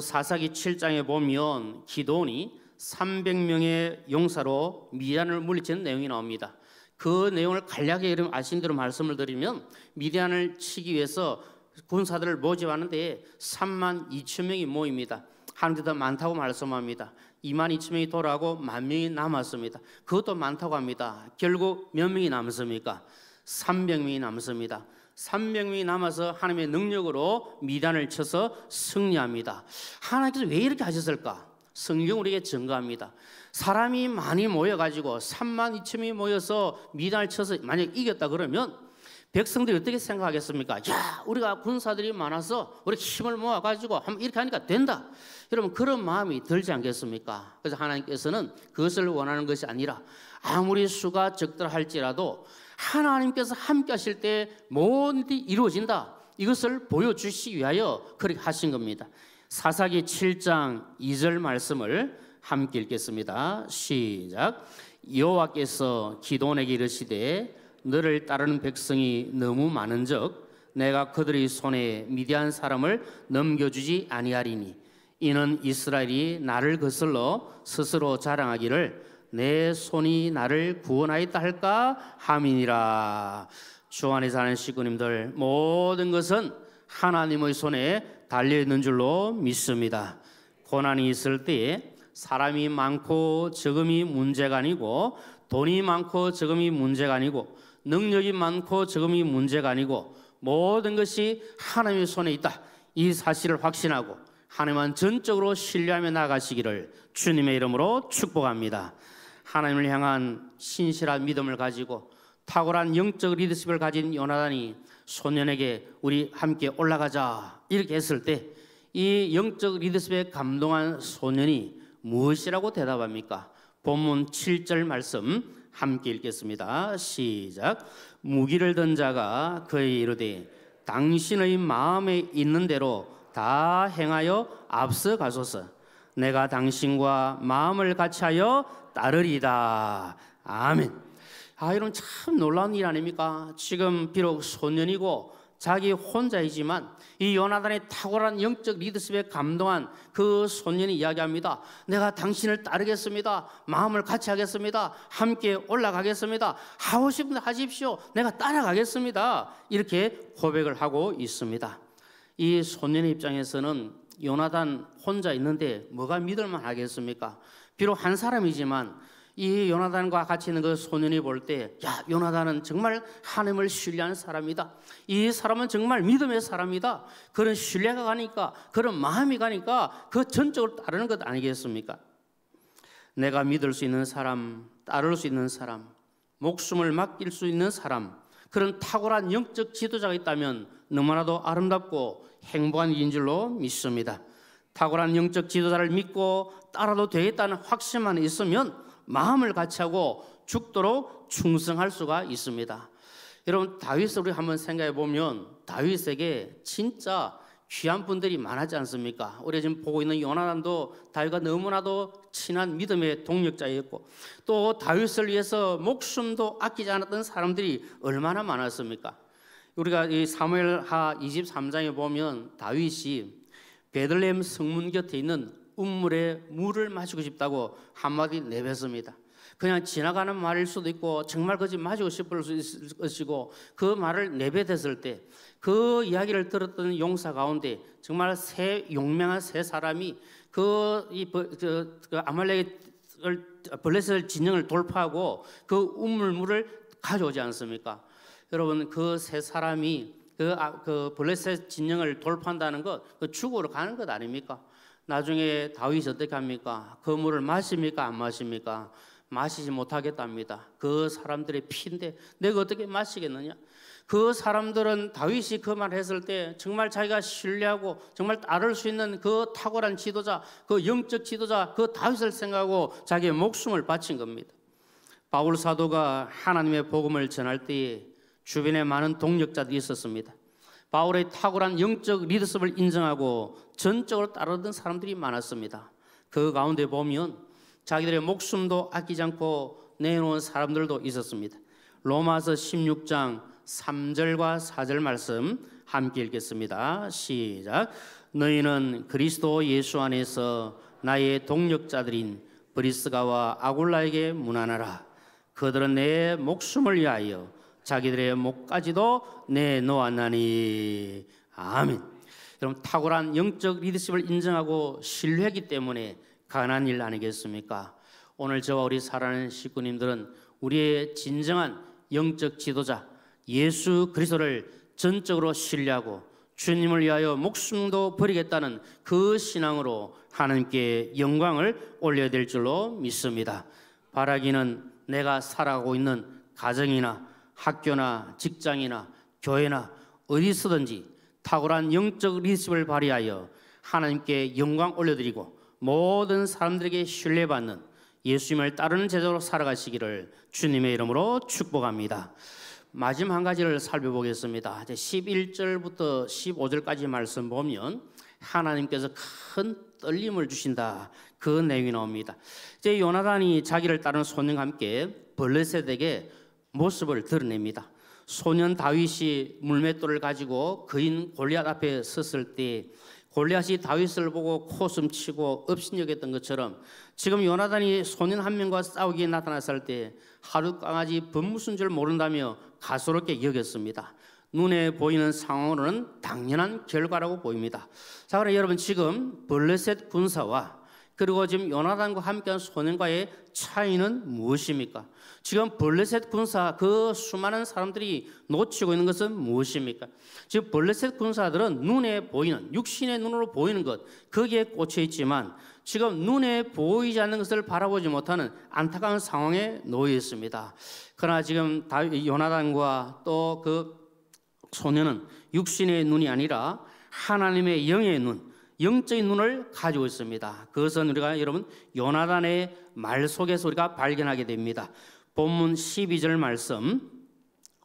사사기 7장에 보면 기드온이 300명의 용사로 미디안을 물리치는 내용이 나옵니다. 그 내용을 간략하게 아시는 대로 말씀을 드리면 미디안을 치기 위해서 군사들을 모집하는데 3만 2천 명이 모입니다. 하나님께서 많다고 말씀합니다. 2만 2천 명이 돌아가고 1만 명이 남았습니다. 그것도 많다고 합니다. 결국 몇 명이 남습니까? 300명이 남습니다. 300명이 남아서 하나님의 능력으로 미단을 쳐서 승리합니다. 하나님께서 왜 이렇게 하셨을까? 성경 우리에게 증거합니다. 사람이 많이 모여가지고 3만 2천 명이 모여서 미단을 쳐서 만약 이겼다 그러면 백성들이 어떻게 생각하겠습니까? 야, 우리가 군사들이 많아서 우리 힘을 모아가지고 한번 이렇게 하니까 된다. 여러분, 그런 마음이 들지 않겠습니까? 그래서 하나님께서는 그것을 원하는 것이 아니라 아무리 수가 적더라 할지라도 하나님께서 함께 하실 때 모든 일이 이루어진다. 이것을 보여주시기 위하여 그렇게 하신 겁니다. 사사기 7장 2절 말씀을 함께 읽겠습니다. 시작. 여호와께서 기드온에게 이르시되 너를 따르는 백성이 너무 많은즉 내가 그들의 손에 미디안 사람을 넘겨주지 아니하리니 이는 이스라엘이 나를 거슬러 스스로 자랑하기를 내 손이 나를 구원하였다 할까 함이니라. 주 안에 사는 식구님들, 모든 것은 하나님의 손에 달려있는 줄로 믿습니다. 고난이 있을 때 사람이 많고 적음이 문제가 아니고, 돈이 많고 적음이 문제가 아니고, 능력이 많고 적음이 문제가 아니고, 모든 것이 하나님의 손에 있다, 이 사실을 확신하고 하나님만 전적으로 신뢰하며 나가시기를 주님의 이름으로 축복합니다. 하나님을 향한 신실한 믿음을 가지고 탁월한 영적 리더십을 가진 요나단이 소년에게 우리 함께 올라가자 이렇게 했을 때, 이 영적 리더십에 감동한 소년이 무엇이라고 대답합니까? 본문 7절 말씀 함께 읽겠습니다. 시작. 무기를 든 자가 그에게 이르되 당신의 마음에 있는 대로 다 행하여 앞서가소서. 내가 당신과 마음을 같이하여 따르리다. 아멘. 이런 참 놀라운 일 아닙니까? 지금 비록 소년이고 자기 혼자이지만 이 요나단의 탁월한 영적 리더십에 감동한 그 소년이 이야기합니다. 내가 당신을 따르겠습니다. 마음을 같이 하겠습니다. 함께 올라가겠습니다. 하고 싶은 데 하십시오. 내가 따라가겠습니다. 이렇게 고백을 하고 있습니다. 이 소년의 입장에서는 요나단 혼자 있는데 뭐가 믿을만 하겠습니까? 비록 한 사람이지만 이 요나단과 같이 있는 그 소년이 볼 때, 야, 요나단은 정말 하나님을 신뢰하는 사람이다. 이 사람은 정말 믿음의 사람이다. 그런 신뢰가 가니까, 그런 마음이 가니까 그 전적으로 따르는 것 아니겠습니까? 내가 믿을 수 있는 사람, 따를 수 있는 사람, 목숨을 맡길 수 있는 사람, 그런 탁월한 영적 지도자가 있다면 너무나도 아름답고 행복한 일인 줄로 믿습니다. 탁월한 영적 지도자를 믿고 따라도 되겠다는 확신만 있으면 마음을 같이하고 죽도록 충성할 수가 있습니다. 여러분, 다윗을 우리 한번 생각해 보면 다윗에게 진짜 귀한 분들이 많았지 않습니까? 우리가 지금 보고 있는 요나단도 다윗과 너무나도 친한 믿음의 동력자였고, 또 다윗을 위해서 목숨도 아끼지 않았던 사람들이 얼마나 많았습니까? 우리가 이 사무엘하 23장에 보면 다윗이 베들레헴 성문 곁에 있는 운물에 물을 마시고 싶다고 한마디 내뱉습니다. 그냥 지나가는 말일 수도 있고 정말 그것이 마시고 싶을 수 있을 것이고, 그 말을 내뱉었을 때 그 이야기를 들었던 용사 가운데 정말 용맹한 세 사람이 아말렉의 블레셋 진영을 돌파하고 그 운물물을 가져오지 않습니까? 여러분, 그 세 사람이 그 블레셋 진영을 돌파한다는 것, 그 죽으러 가는 것 아닙니까? 나중에 다윗이 어떻게 합니까? 그 물을 마십니까? 안 마십니까? 마시지 못하겠답니다. 그 사람들의 피인데 내가 어떻게 마시겠느냐? 그 사람들은 다윗이 그 말 했을 때 정말 자기가 신뢰하고 정말 따를 수 있는 그 탁월한 지도자, 그 영적 지도자, 그 다윗을 생각하고 자기의 목숨을 바친 겁니다. 바울 사도가 하나님의 복음을 전할 때에 주변에 많은 동력자들이 있었습니다. 바울의 탁월한 영적 리더십을 인정하고 전적으로 따르던 사람들이 많았습니다. 그 가운데 보면 자기들의 목숨도 아끼지 않고 내놓은 사람들도 있었습니다. 로마서 16장 3절과 4절 말씀 함께 읽겠습니다. 시작. 너희는 그리스도 예수 안에서 나의 동력자들인 브리스가와 아굴라에게 문안하라. 그들은 내 목숨을 위하여 자기들의 목까지도 내놓았나니. 아멘. 여러분, 탁월한 영적 리더십을 인정하고 신뢰하기 때문에 가능한 일 아니겠습니까? 오늘 저와 우리 사랑하는 식구님들은 우리의 진정한 영적 지도자 예수 그리스도를 전적으로 신뢰하고 주님을 위하여 목숨도 버리겠다는 그 신앙으로 하나님께 영광을 올려야 될 줄로 믿습니다. 바라기는 내가 살아가고 있는 가정이나 학교나 직장이나 교회나 어디서든지 탁월한 영적 리더십을 발휘하여 하나님께 영광 올려드리고 모든 사람들에게 신뢰받는 예수님을 따르는 제자로 살아가시기를 주님의 이름으로 축복합니다. 마지막 한 가지를 살펴보겠습니다. 11절부터 15절까지 말씀 보면 하나님께서 큰 떨림을 주신다, 그 내용이 나옵니다. 이제 요나단이 자기를 따르는 소년과 함께 블레셋에게 모습을 드러냅니다. 소년 다윗이 물맷돌을 가지고 거인 골리앗 앞에 섰을 때 골리앗이 다윗을 보고 코숨치고 업신여겼던 것처럼 지금 요나단이 소년 한 명과 싸우기에 나타났을 때 하루 강아지 법무순 줄 모른다며 가소롭게 여겼습니다. 눈에 보이는 상황으로는 당연한 결과라고 보입니다. 자, 그럼 여러분 지금 블레셋 군사와 그리고 지금 요나단과 함께한 소년과의 차이는 무엇입니까? 지금 블레셋 군사 그 수많은 사람들이 놓치고 있는 것은 무엇입니까? 지금 블레셋 군사들은 눈에 보이는 육신의 눈으로 보이는 것 거기에 꽂혀 있지만 지금 눈에 보이지 않는 것을 바라보지 못하는 안타까운 상황에 놓여 있습니다. 그러나 지금 요나단과 또 그 소년은 육신의 눈이 아니라 하나님의 영의 눈, 영적인 눈을 가지고 있습니다. 그것은 우리가 여러분 요나단의 말 속에서 우리가 발견하게 됩니다. 본문 12절 말씀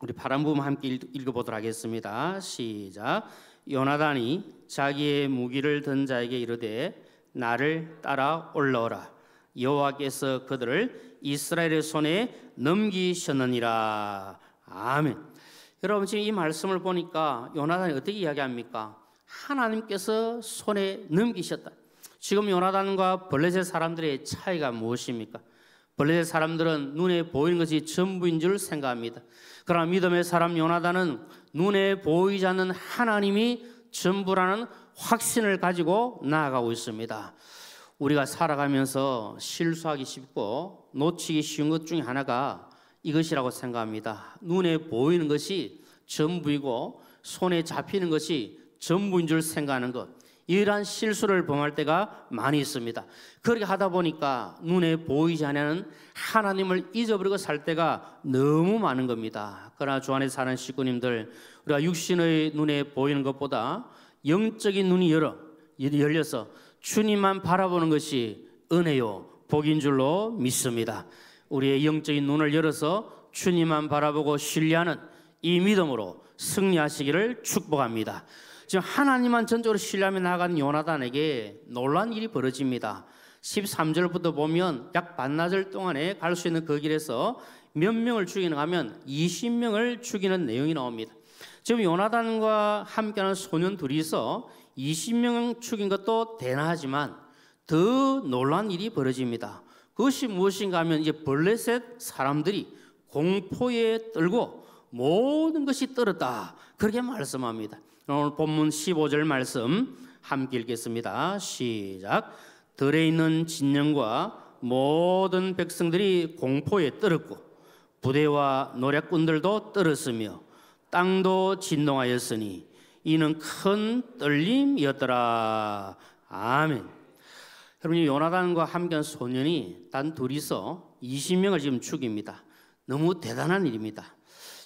우리 파란 부분 함께 읽어보도록 하겠습니다. 시작. 요나단이 자기의 무기를 든 자에게 이르되 나를 따라 올라오라. 여호와께서 그들을 이스라엘의 손에 넘기셨느니라. 아멘. 여러분 지금 이 말씀을 보니까 요나단이 어떻게 이야기합니까? 하나님께서 손에 넘기셨다. 지금 요나단과 블레셋 사람들의 차이가 무엇입니까? 블레셋 사람들은 눈에 보이는 것이 전부인 줄 생각합니다. 그러나 믿음의 사람 요나단은 눈에 보이지 않는 하나님이 전부라는 확신을 가지고 나아가고 있습니다. 우리가 살아가면서 실수하기 쉽고 놓치기 쉬운 것 중에 하나가 이것이라고 생각합니다. 눈에 보이는 것이 전부이고 손에 잡히는 것이 전부인 줄 생각하는 것, 이러한 실수를 범할 때가 많이 있습니다. 그렇게 하다 보니까 눈에 보이지 않는 하나님을 잊어버리고 살 때가 너무 많은 겁니다. 그러나 주 안에 사는 식구님들, 우리가 육신의 눈에 보이는 것보다 영적인 눈이 열려서 주님만 바라보는 것이 은혜요 복인 줄로 믿습니다. 우리의 영적인 눈을 열어서 주님만 바라보고 신뢰하는 이 믿음으로 승리하시기를 축복합니다. 지금 하나님만 전적으로 신뢰하며 나아가는 요나단에게 놀라운 일이 벌어집니다. 13절부터 보면 약 반나절 동안에 갈 수 있는 그 길에서 몇 명을 죽이는가 하면 20명을 죽이는 내용이 나옵니다. 지금 요나단과 함께하는 소년 둘이서 20명 죽인 것도 대단하지만 더 놀라운 일이 벌어집니다. 그것이 무엇인가 하면 이제 블레셋 사람들이 공포에 떨고 모든 것이 떨었다, 그렇게 말씀합니다. 오늘 본문 15절 말씀 함께 읽겠습니다. 시작. 들에 있는 진영과 모든 백성들이 공포에 떨었고 부대와 노략군들도 떨었으며 땅도 진동하였으니 이는 큰 떨림이었더라. 아멘. 여러분, 요나단과 함께한 소년이 단 둘이서 20명을 지금 죽입니다. 너무 대단한 일입니다.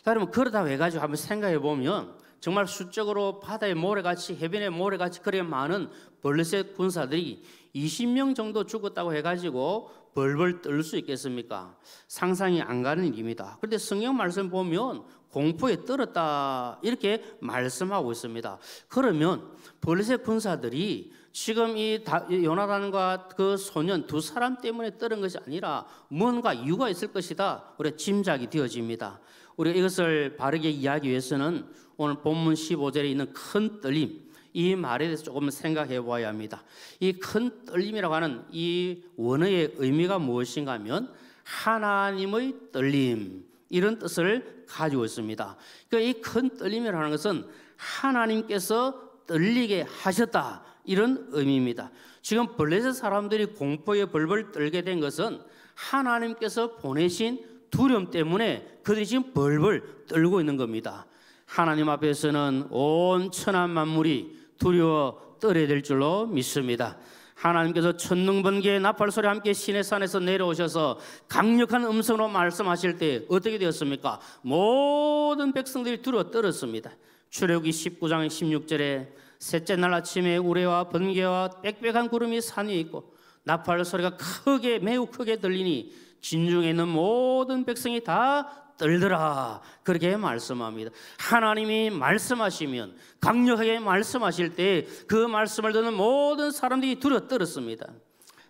자, 여러분 그러다 해가지고 한번 생각해 보면 정말 수적으로 바다의 모래같이 해변의 모래같이 그렇게 많은 블레셋 군사들이 20명 정도 죽었다고 해가지고 벌벌 떨 수 있겠습니까? 상상이 안 가는 일입니다. 그런데 성경 말씀 보면 공포에 떨었다 이렇게 말씀하고 있습니다. 그러면 블레셋 군사들이 지금 이 요나단과 그 소년 두 사람 때문에 떨은 것이 아니라 뭔가 이유가 있을 것이다, 우리가 짐작이 되어집니다. 우리가 이것을 바르게 이해하기 위해서는 오늘 본문 15절에 있는 큰 떨림, 이 말에 대해서 조금 생각해 보아야 합니다. 이 큰 떨림이라고 하는 이 원어의 의미가 무엇인가 하면 하나님의 떨림, 이런 뜻을 가지고 있습니다. 그러니까 이 큰 떨림이라는 것은 하나님께서 떨리게 하셨다, 이런 의미입니다. 지금 블레셋 사람들이 공포에 벌벌 떨게 된 것은 하나님께서 보내신 두려움 때문에 그들이 지금 벌벌 떨고 있는 겁니다. 하나님 앞에서는 온 천하 만물이 두려워 떨어야 될 줄로 믿습니다. 하나님께서 천둥번개 나팔소리와 함께 시내산에서 내려오셔서 강력한 음성으로 말씀하실 때 어떻게 되었습니까? 모든 백성들이 두려워 떨었습니다. 출애굽기 19장 16절에 셋째 날 아침에 우레와 번개와 빽빽한 구름이 산 위에 있고 나팔 소리가 크게 매우 크게 들리니 진중에 있는 모든 백성이 다 떨더라, 그렇게 말씀합니다. 하나님이 말씀하시면 강력하게 말씀하실 때 그 말씀을 듣는 모든 사람들이 두려워 떨었습니다.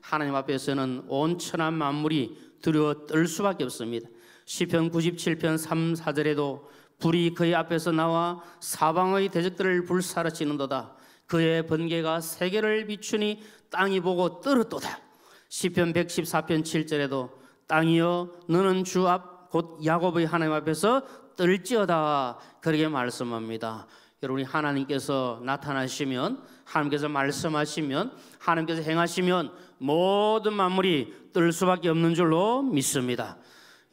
하나님 앞에서는 온 천하 만물이 두려워 떨 수밖에 없습니다. 시편 97편 3, 4절에도 불이 그의 앞에서 나와 사방의 대적들을 불사르치는도다. 그의 번개가 세계를 비추니 땅이 보고 떨었도다. 시편 114편 7절에도 땅이여 너는 주 앞 곧 야곱의 하나님 앞에서 떨지어다 그렇게 말씀합니다. 여러분이 하나님께서 나타나시면, 하나님께서 말씀하시면, 하나님께서 행하시면 모든 만물이 떨 수밖에 없는 줄로 믿습니다.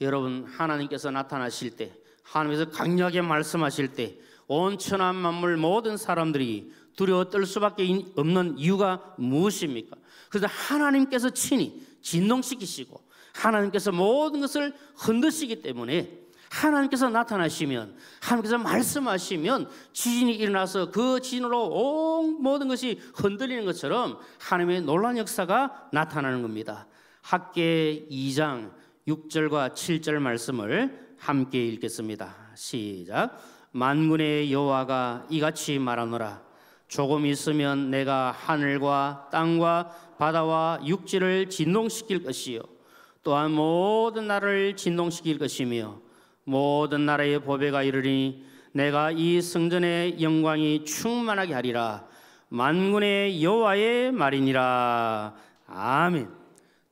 여러분, 하나님께서 나타나실 때, 하나님께서 강력하게 말씀하실 때 온 천하 만물 모든 사람들이 두려워 떨 수밖에 없는 이유가 무엇입니까? 그래서 하나님께서 친히 진동시키시고 하나님께서 모든 것을 흔드시기 때문에, 하나님께서 나타나시면, 하나님께서 말씀하시면 지진이 일어나서 그 지진으로 온 모든 것이 흔들리는 것처럼 하나님의 놀라운 역사가 나타나는 겁니다. 학개 2장 6절과 7절 말씀을 함께 읽겠습니다. 시작. 만군의 여호와가 이같이 말하노라. 조금 있으면 내가 하늘과 땅과 바다와 육지를 진동시킬 것이요 또한 모든 나라를 진동시킬 것이며 모든 나라의 보배가 이르리니 내가 이 성전의 영광이 충만하게 하리라. 만군의 여호와의 말이니라. 아멘.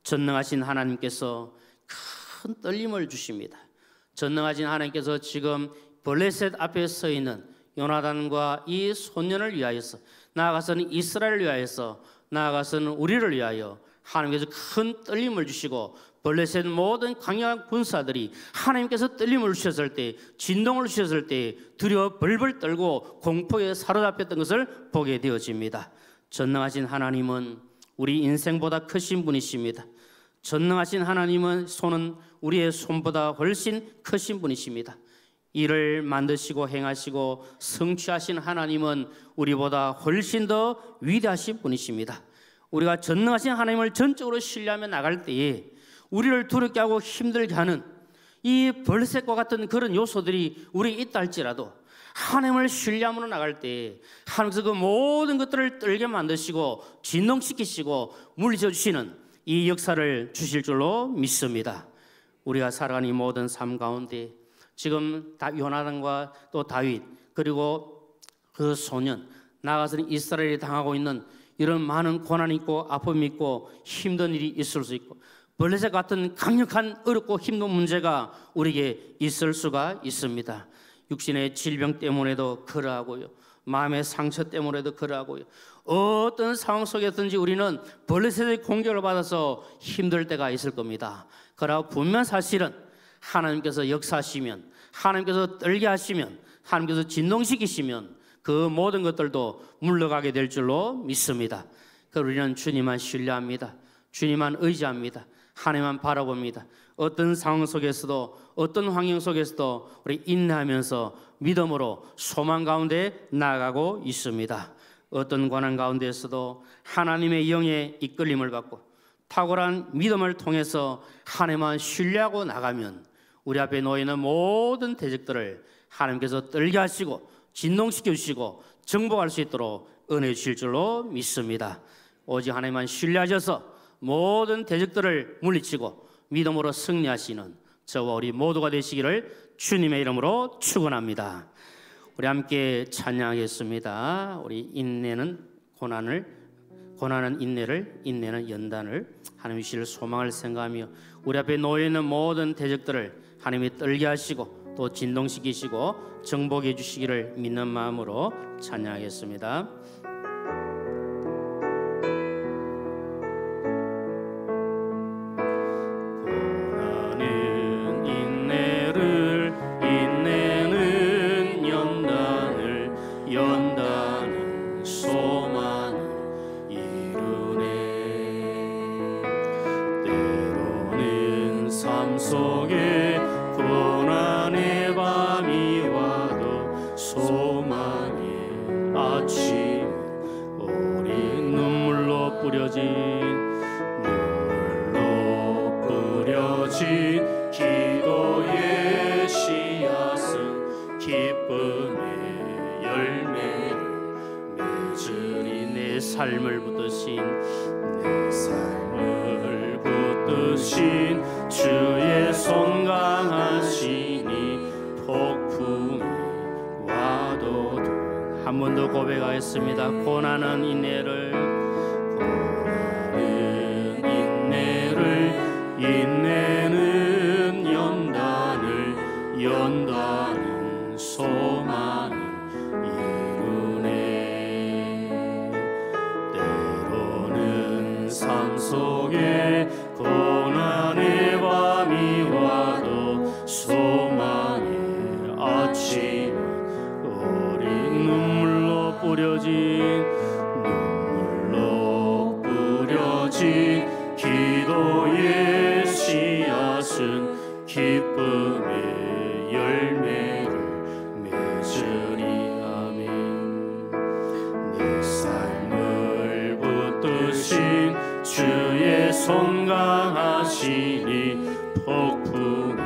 전능하신 하나님께서 큰 떨림을 주십니다. 전능하신 하나님께서 지금 블레셋 앞에 서 있는 요나단과 이 소년을 위하여서, 나아가서는 이스라엘을 위하여서, 나아가서는 우리를 위하여 하나님께서 큰 떨림을 주시고, 블레셋 모든 강력한 군사들이 하나님께서 떨림을 주셨을 때, 진동을 주셨을 때 두려워 벌벌 떨고 공포에 사로잡혔던 것을 보게 되어집니다. 전능하신 하나님은 우리 인생보다 크신 분이십니다. 전능하신 하나님은 손은 우리의 손보다 훨씬 크신 분이십니다. 이를 만드시고 행하시고 성취하신 하나님은 우리보다 훨씬 더 위대하신 분이십니다. 우리가 전능하신 하나님을 전적으로 신뢰하며 나갈 때에 우리를 두렵게 하고 힘들게 하는 이 블레셋과 같은 그런 요소들이 우리에 있다 할지라도, 하나님을 신뢰함으로 나갈 때 하나님께서 그 모든 것들을 떨게 만드시고 진동시키시고 물리쳐 주시는 이 역사를 주실 줄로 믿습니다. 우리가 살아가는 이 모든 삶 가운데 지금 요나단과 또 다윗, 그리고 그 소년, 나아가서는 이스라엘이 당하고 있는 이런 많은 고난이 있고 아픔이 있고 힘든 일이 있을 수 있고, 블레셋 같은 강력한 어렵고 힘든 문제가 우리에게 있을 수가 있습니다. 육신의 질병 때문에도 그러하고요, 마음의 상처 때문에도 그러하고요, 어떤 상황 속에든지 우리는 블레셋의 공격을 받아서 힘들 때가 있을 겁니다. 그러나 분명 사실은 하나님께서 역사하시면, 하나님께서 떨게 하시면, 하나님께서 진동시키시면 그 모든 것들도 물러가게 될 줄로 믿습니다. 그래서 우리는 주님만 신뢰합니다. 주님만 의지합니다. 하나님만 바라봅니다. 어떤 상황 속에서도, 어떤 환경 속에서도 우리 인내하면서 믿음으로 소망 가운데 나아가고 있습니다. 어떤 고난 가운데에서도 하나님의 영의 이끌림을 받고 탁월한 믿음을 통해서 하나님만 신뢰하고 나가면 우리 앞에 놓이는 모든 대적들을 하나님께서 떨게 하시고 진동시켜 주시고 정복할 수 있도록 은혜 주실 줄로 믿습니다. 오직 하나님만 신뢰하셔서 모든 대적들을 물리치고 믿음으로 승리하시는 저와 우리 모두가 되시기를 주님의 이름으로 축원합니다. 우리 함께 찬양하겠습니다. 우리 인내는 고난은 인내를, 인내는 연단을, 하나님 주실 소망을 생각하며 우리 앞에 놓여있는 모든 대적들을 하나님이 떨게 하시고 또 진동시키시고 정복해 주시기를 믿는 마음으로 찬양하겠습니다. 고난은 인내를, 인내는 연단을, 연단은 소망을 이루네. 때로는 삶 속에 고난의 밤이 와도 소망의 아침, 우리 눈물로 뿌려진 기도의 씨앗은 기쁨의 열매를 맺으니 내 삶을 붙드신 주의 손 강하시니 폭풍이 와도 한 번 더 모두 고백하겠습니다. 고난은 인내를 인내는 연단은 소망을 이루네. 때로는 삶 속에 고난의 밤이 와도 소망의 아침은 어린 눈물로 뿌려진 기도의 씨앗은 기쁨의 열매를 맺으리. 아멘. 내 삶을 붙드신 주의 손 강하시니 폭풍이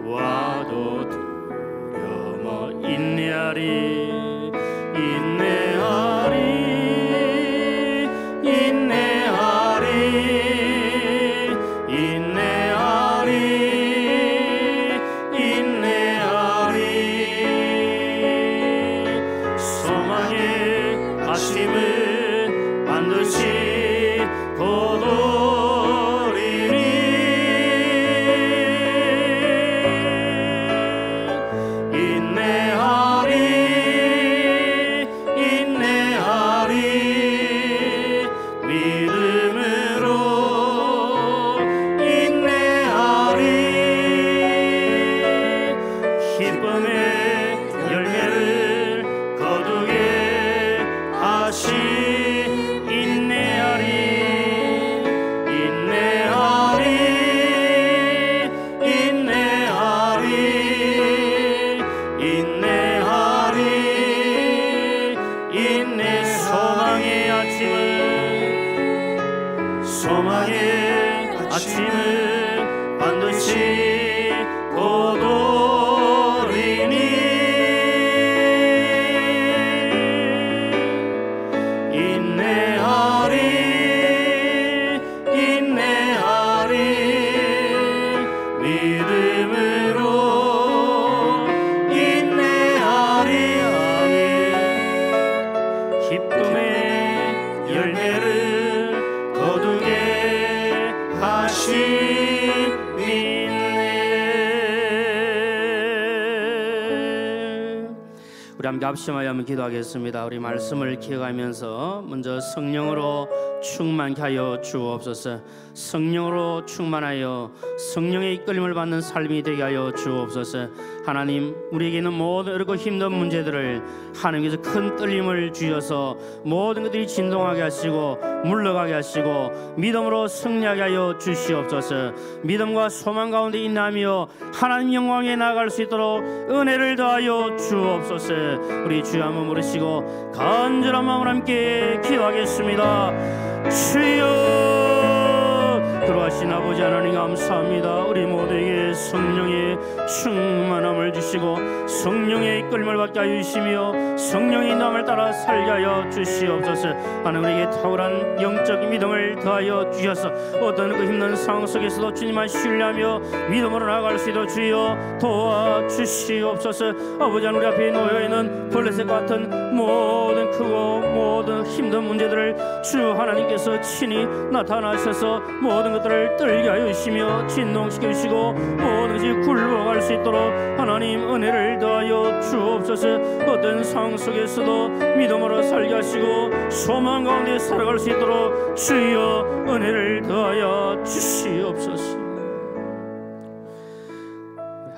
와도 두려워 인내하리. 소망의 아침은 반드시 곧 오리니. 인내하리 믿음으로 인내하리. 아멘. 기쁨의 열매를 거두게 하신 인내. 우리 함께 합심하여 한번 기도하겠습니다. 우리 말씀을 기억하면서 먼저 성령으로 충만케 하여 주옵소서. 성령으로 충만하여 성령의 이끌림을 받는 삶이 되게 하여 주옵소서. 하나님, 우리에게는 모든 어렵고 힘든 문제들을 하나님께서 큰 떨림을 주셔서 모든 것들이 진동하게 하시고 물러가게 하시고 믿음으로 승리하게 하여 주시옵소서. 믿음과 소망 가운데 인내하며 하나님 영광에 나아갈 수 있도록 은혜를 더하여 주옵소서. 우리 주여 한번 부르시고 간절한 마음으로 함께 기도하겠습니다. 주여, 들어가신 아버지 하나님 감사합니다. 우리 모두에게 성령의 충만함을 주시고 성령의 이끌림을 받게 하여 주시며 성령의 인도함을 따라 살게 하여 주시옵소서. 하나님, 우리에게 탁월한 영적 믿음을 더하여 주셔서 어떤 그 힘든 상황 속에서도 주님만 신뢰하며 믿음으로 나아갈 수 있도록 주여 도와주시옵소서. 아버지 하나님, 우리 앞에 놓여있는 블레셋 같은 모든 크고 모든 힘든 문제들을 주 하나님께서 친히 나타나셔서 모든 것들을 떨게 하여 주시며 진동시켜 주시고 모든 것이 굴러갈 수 있도록 하나님 은혜를 더하여 주옵소서. 어떤 상황 속에서도 믿음으로 살게 하시고 소망 가운데 살아갈 수 있도록 주여 은혜를 더하여 주시옵소서.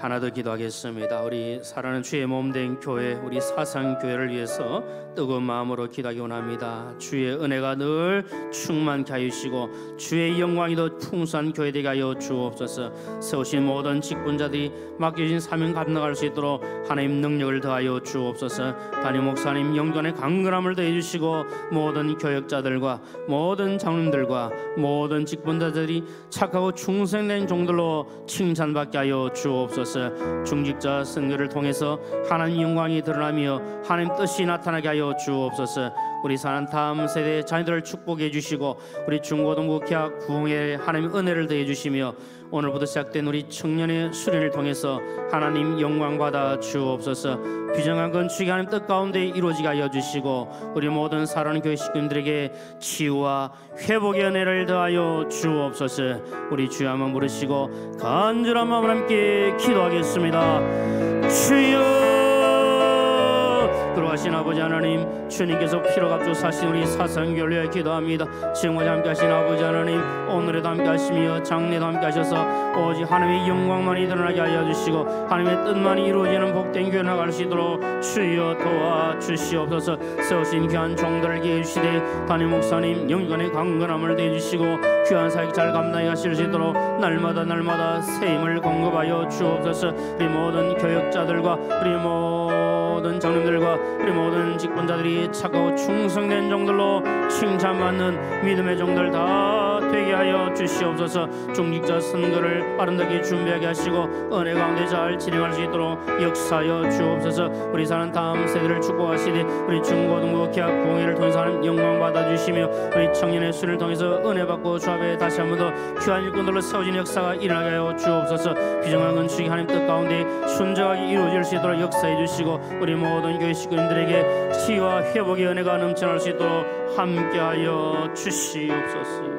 하나 더 기도하겠습니다. 우리 사랑하는 주의 몸된 교회, 우리 사상교회를 위해서 뜨거운 마음으로 기도하기 원합니다. 주의 은혜가 늘 충만케 하여 주시고 주의 영광이 더 풍성한 교회 되게 하여 주옵소서. 세우신 모든 직분자들이 맡겨진 사명 감당할 수 있도록 하나님 능력을 더하여 주옵소서. 담임 목사님 영전의 강건함을 더해 주시고 모든 교역자들과 모든 장로님들과 모든 직분자들이 착하고 충성된 종들로 칭찬받게 하여 주옵소서. 중직자 선교를 통해서 하나님 영광이 드러나며 하나님 뜻이 나타나게 하여 주옵소서. 우리 사는 다음 세대 자녀들을 축복해 주시고 우리 중고등부 개학 부흥에 하나님 은혜를 더해 주시며 오늘부터 시작된 우리 청년의 수련을 통해서 하나님 영광 받아 주옵소서. 비정한 건축이 하나님 뜻 가운데 이루어지게 하여 주시고 우리 모든 사랑하는 교회 식구님들에게 치유와 회복의 은혜를 더하여 주옵소서. 우리 주여 한번 부르시고 간절한 마음으로 함께 기도하겠습니다. 주여, 돌아가신 아버지 하나님, 주님께서 피로 값주고 사신 우리 사상교회를 위해 기도합니다. 지금까지 함께 하신 아버지 하나님, 오늘에도 함께 하시며 장래도 함께 하셔서 오직 하나님의 영광만이 드러나게 하여 주시고 하나님의 뜻만이 이루어지는 복된 교회 나갈 수 있도록 주여 도와주시옵소서. 세우신 귀한 종들을 기해 주시되 담임 목사님 영육간의 강건함을 더해 주시고 귀한 사역 잘 감당해 가실 수 있도록 날마다 새 힘을 공급하여 주옵소서. 우리 모든 교역자들과 우리 모든 장님들과 우리 모든 직분자들이 착하고 충성된 종들로 칭찬받는 믿음의 종들 다 되게 하여 주시옵소서. 중직자 선거를 아름답게 준비하게 하시고 은혜 가운데 잘 진행할 수 있도록 역사하여 주옵소서. 우리 사는 다음 세대를 축복하시되 우리 중고등부 개학 부흥회를 통해서 하나님 영광 받아주시며 우리 청년의 수를 통해서 은혜 받고 주 앞에 다시 한 번 더 귀한 일꾼들로 세워진 역사가 일어나게 하여 주옵소서. 비정한 건축이 하나님 뜻 가운데 순정하게 이루어질 수 있도록 역사해 주시고 우리 모든 교회 식구님들에게 치유와 회복의 은혜가 넘쳐날 수 있도록 함께하여 주시옵소서.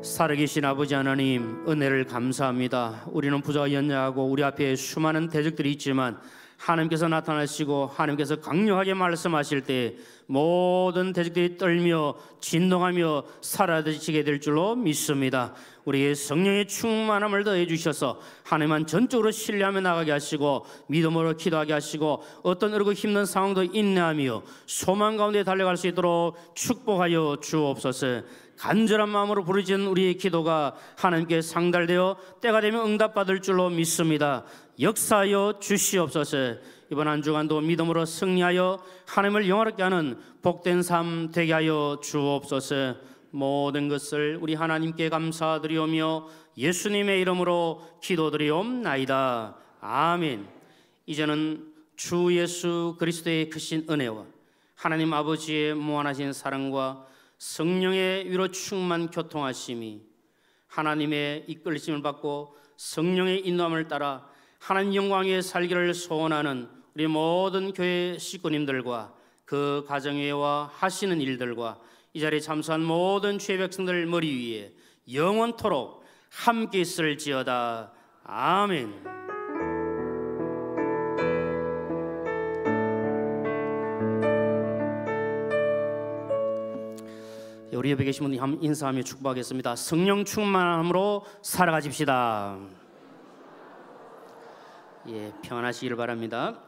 살아계신 아버지 하나님, 은혜를 감사합니다. 우리는 부자와 연약하고 우리 앞에 수많은 대적들이 있지만 하나님께서 나타나시고 하나님께서 강력하게 말씀하실 때 모든 대적들이 떨며 진동하며 사라지게 될 줄로 믿습니다. 우리의 성령의 충만함을 더해 주셔서 하나님만 전적으로 신뢰하며 나가게 하시고 믿음으로 기도하게 하시고 어떤 어렵고 힘든 상황도 인내하며 소망 가운데 달려갈 수 있도록 축복하여 주옵소서. 간절한 마음으로 부르짖는 우리의 기도가 하나님께 상달되어 때가 되면 응답받을 줄로 믿습니다. 역사하여 주시옵소서. 이번 한 주간도 믿음으로 승리하여 하나님을 영화롭게 하는 복된 삶 되게 하여 주옵소서. 모든 것을 우리 하나님께 감사드리오며 예수님의 이름으로 기도드리옵나이다. 아멘. 이제는 주 예수 그리스도의 크신 은혜와 하나님 아버지의 무한하신 사랑과 성령의 위로 충만 교통하심이 하나님의 이끌심을 받고 성령의 인도함을 따라 하나님 영광의 살기를 소원하는 우리 모든 교회 식구님들과 그 가정회와 하시는 일들과 이 자리에 참석한 모든 주의 백성들 머리 위에 영원토록 함께 있을지어다. 아멘. 우리 옆에 계신 분이 한번 인사하며 축복하겠습니다. 성령 충만함으로 살아가십시다. 예, 평안하시기를 바랍니다.